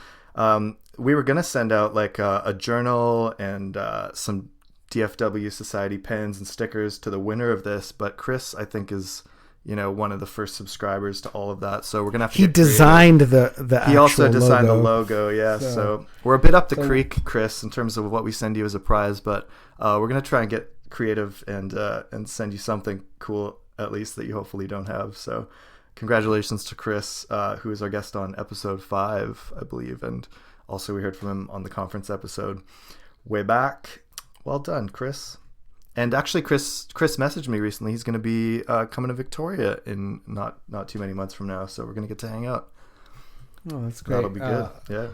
we were gonna send out like a journal and some DFW Society pens and stickers to the winner of this, but Chris, I think, is one of the first subscribers to all of that. So we're gonna have to. He designed the He actual also designed logo. the logo. Yeah, so we're a bit up the creek, Chris, in terms of what we send you as a prize, but we're gonna try and get creative and send you something cool, at least, that you hopefully don't have. So congratulations to Chris, who is our guest on episode 5, I believe, and also we heard from him on the conference episode way back. Well done, Chris. And actually, Chris messaged me recently. He's going to be coming to Victoria in not too many months from now, so we're going to get to hang out. Oh, that's great. That'll be good. Yeah.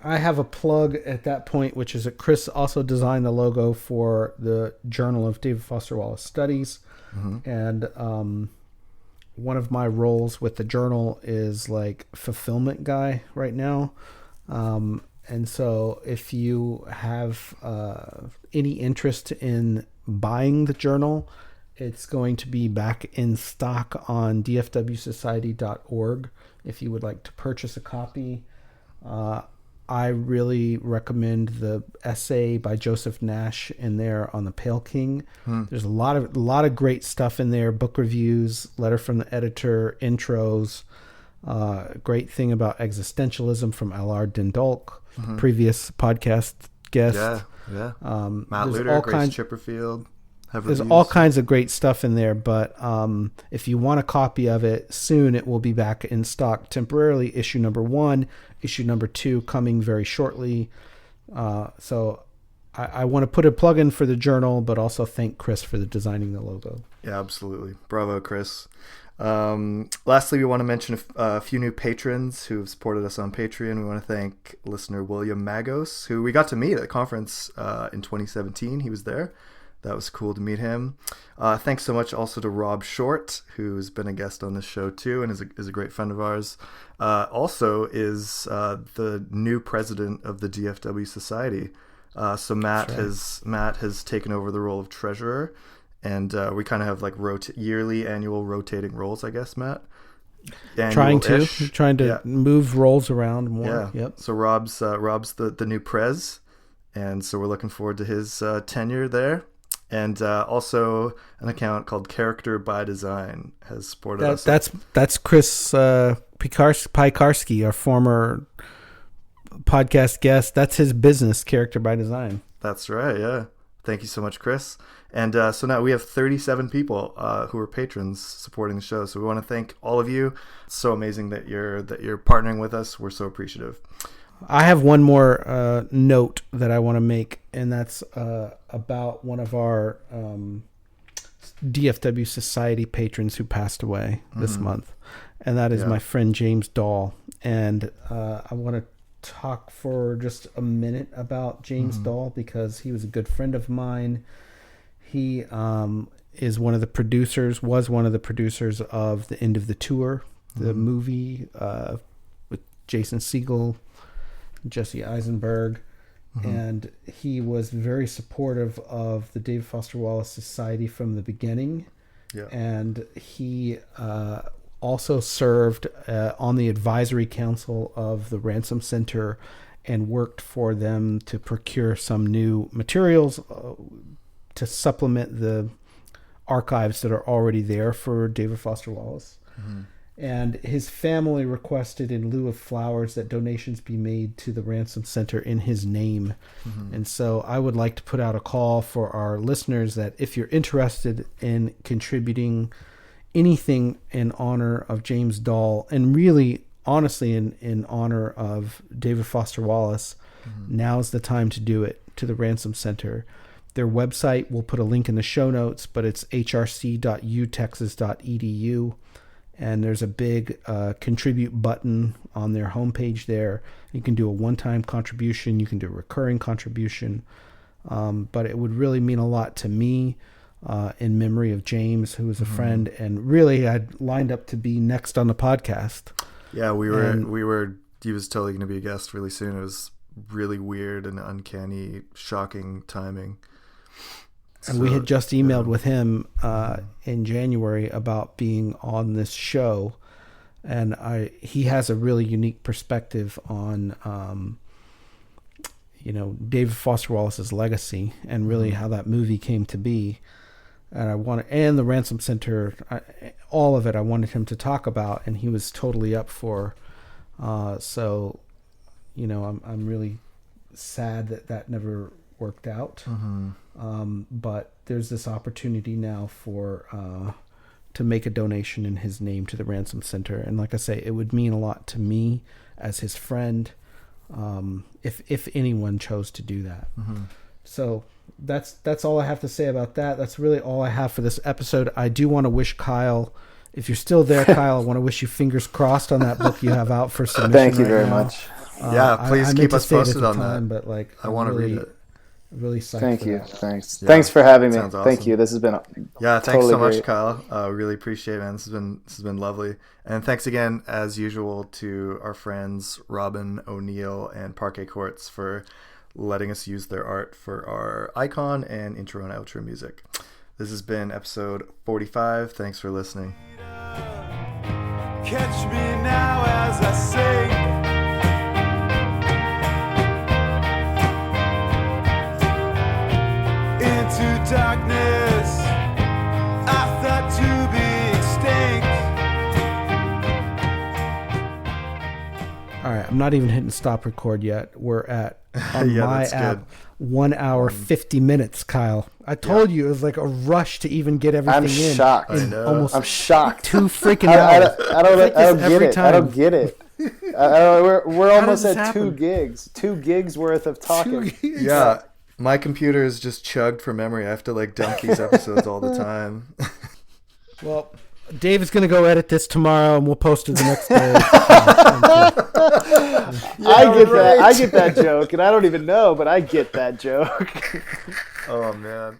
I have a plug at that point, which is that Chris also designed the logo for the Journal of David Foster Wallace Studies. Mm-hmm. And one of my roles with the journal is like fulfillment guy right now. And so if you have any interest in buying the journal, it's going to be back in stock on dfwsociety.org if you would like to purchase a copy. I really recommend the essay by Joseph Nash in there on the Pale King. There's a lot of great stuff in there, book reviews, letter from the editor, intros. Great thing about existentialism from L.R. Dindalk, previous podcast guest. Yeah. Matt Luder, Grace Chipperfield. There's all kinds of great stuff in there, but if you want a copy of it soon, it will be back in stock temporarily. Issue number 1, issue number 2 coming very shortly. So I want to put a plug in for the journal, but also thank Chris for the designing the logo. Yeah, absolutely. Bravo, Chris. Lastly, we want to mention a few new patrons who have supported us on Patreon. We want to thank listener William Magos, who we got to meet at the conference in 2017. He was there. That was cool to meet him. Thanks so much also to Rob Short, who's been a guest on this show too and is a great friend of ours. Also is the new president of the DFW Society. So Matt has taken over the role of treasurer, and we kind of have like annual rotating roles, I guess, Matt. Trying to move roles around more. Yeah. Yep. So Rob's the new prez, and so we're looking forward to his tenure there. And also an account called Character by Design has supported us. That's Chris Piekarski, our former podcast guest. That's his business, Character by Design. That's right, yeah. Thank you so much, Chris. And so now we have 37 people who are patrons supporting the show. So we want to thank all of you. It's so amazing that you're partnering with us. We're so appreciative. I have one more note that I want to make, and that's about one of our DFW Society patrons who passed away this month, and that is my friend James Dahl. And I want to talk for just a minute about James Dahl because he was a good friend of mine. He was one of the producers of The End of the Tour, the movie with Jason Segel, Jesse Eisenberg, and he was very supportive of the David Foster Wallace Society from the beginning. Yeah. And he also served on the advisory council of the Ransom Center and worked for them to procure some new materials to supplement the archives that are already there for David Foster Wallace. And his family requested, in lieu of flowers, that donations be made to the Ransom Center in his name. And so I would like to put out a call for our listeners that if you're interested in contributing anything in honor of James Dahl, and really, honestly, in honor of David Foster Wallace, now's the time to do it, to the Ransom Center. Their website, we'll put a link in the show notes, but it's hrc.utexas.edu. And there's a big contribute button on their homepage there. You can do a one-time contribution. You can do a recurring contribution. But it would really mean a lot to me in memory of James, who was a friend. And really, I'd lined up to be next on the podcast. Yeah, he was totally going to be a guest really soon. It was really weird and uncanny, shocking timing. And we had just emailed with him in January about being on this show, and he has a really unique perspective on, David Foster Wallace's legacy and really how that movie came to be. And the Ransom Center, all of it, I wanted him to talk about, and he was totally up for. So, I'm really sad that never worked out. But there's this opportunity now to make a donation in his name to the Ransom Center. And like I say, it would mean a lot to me as his friend, if anyone chose to do that. So that's all I have to say about that. That's really all I have for this episode. I do want to wish Kyle, if you're still there, Kyle, I want to wish you fingers crossed on that book you have out for submission. Thank you right very now. much. Please keep us posted on that. But I want to read it. Really psyched. Thank for you. that. Thanks. Yeah, Thanks for having me. sounds awesome. Thank you. This has been thanks totally so much, great. Kyle. Really appreciate it, man. This has been lovely. And thanks again, as usual, to our friends Robin O'Neill and Parquet Courts for letting us use their art for our icon and intro and outro music. This has been episode 45. Thanks for listening. Catch me now as I sing into darkness. I thought to be extinct. All right, I'm not even hitting stop record yet. We're at on Yeah, my that's app good. 1 hour 50 minutes. Kyle, I told you it was like a rush to even get everything I'm in. shocked. in I know. Almost I'm shocked. 2 freaking I hours. don't get every it. time. I don't get it. We're almost does this at 2 happen? gigs. 2 gigs worth of talking. Yeah, my computer is just chugged for memory. I have to dump these episodes all the time. Well, Dave is going to go edit this tomorrow, and we'll post it the next day. I get that joke, and I don't even know, but I get that joke. Oh man.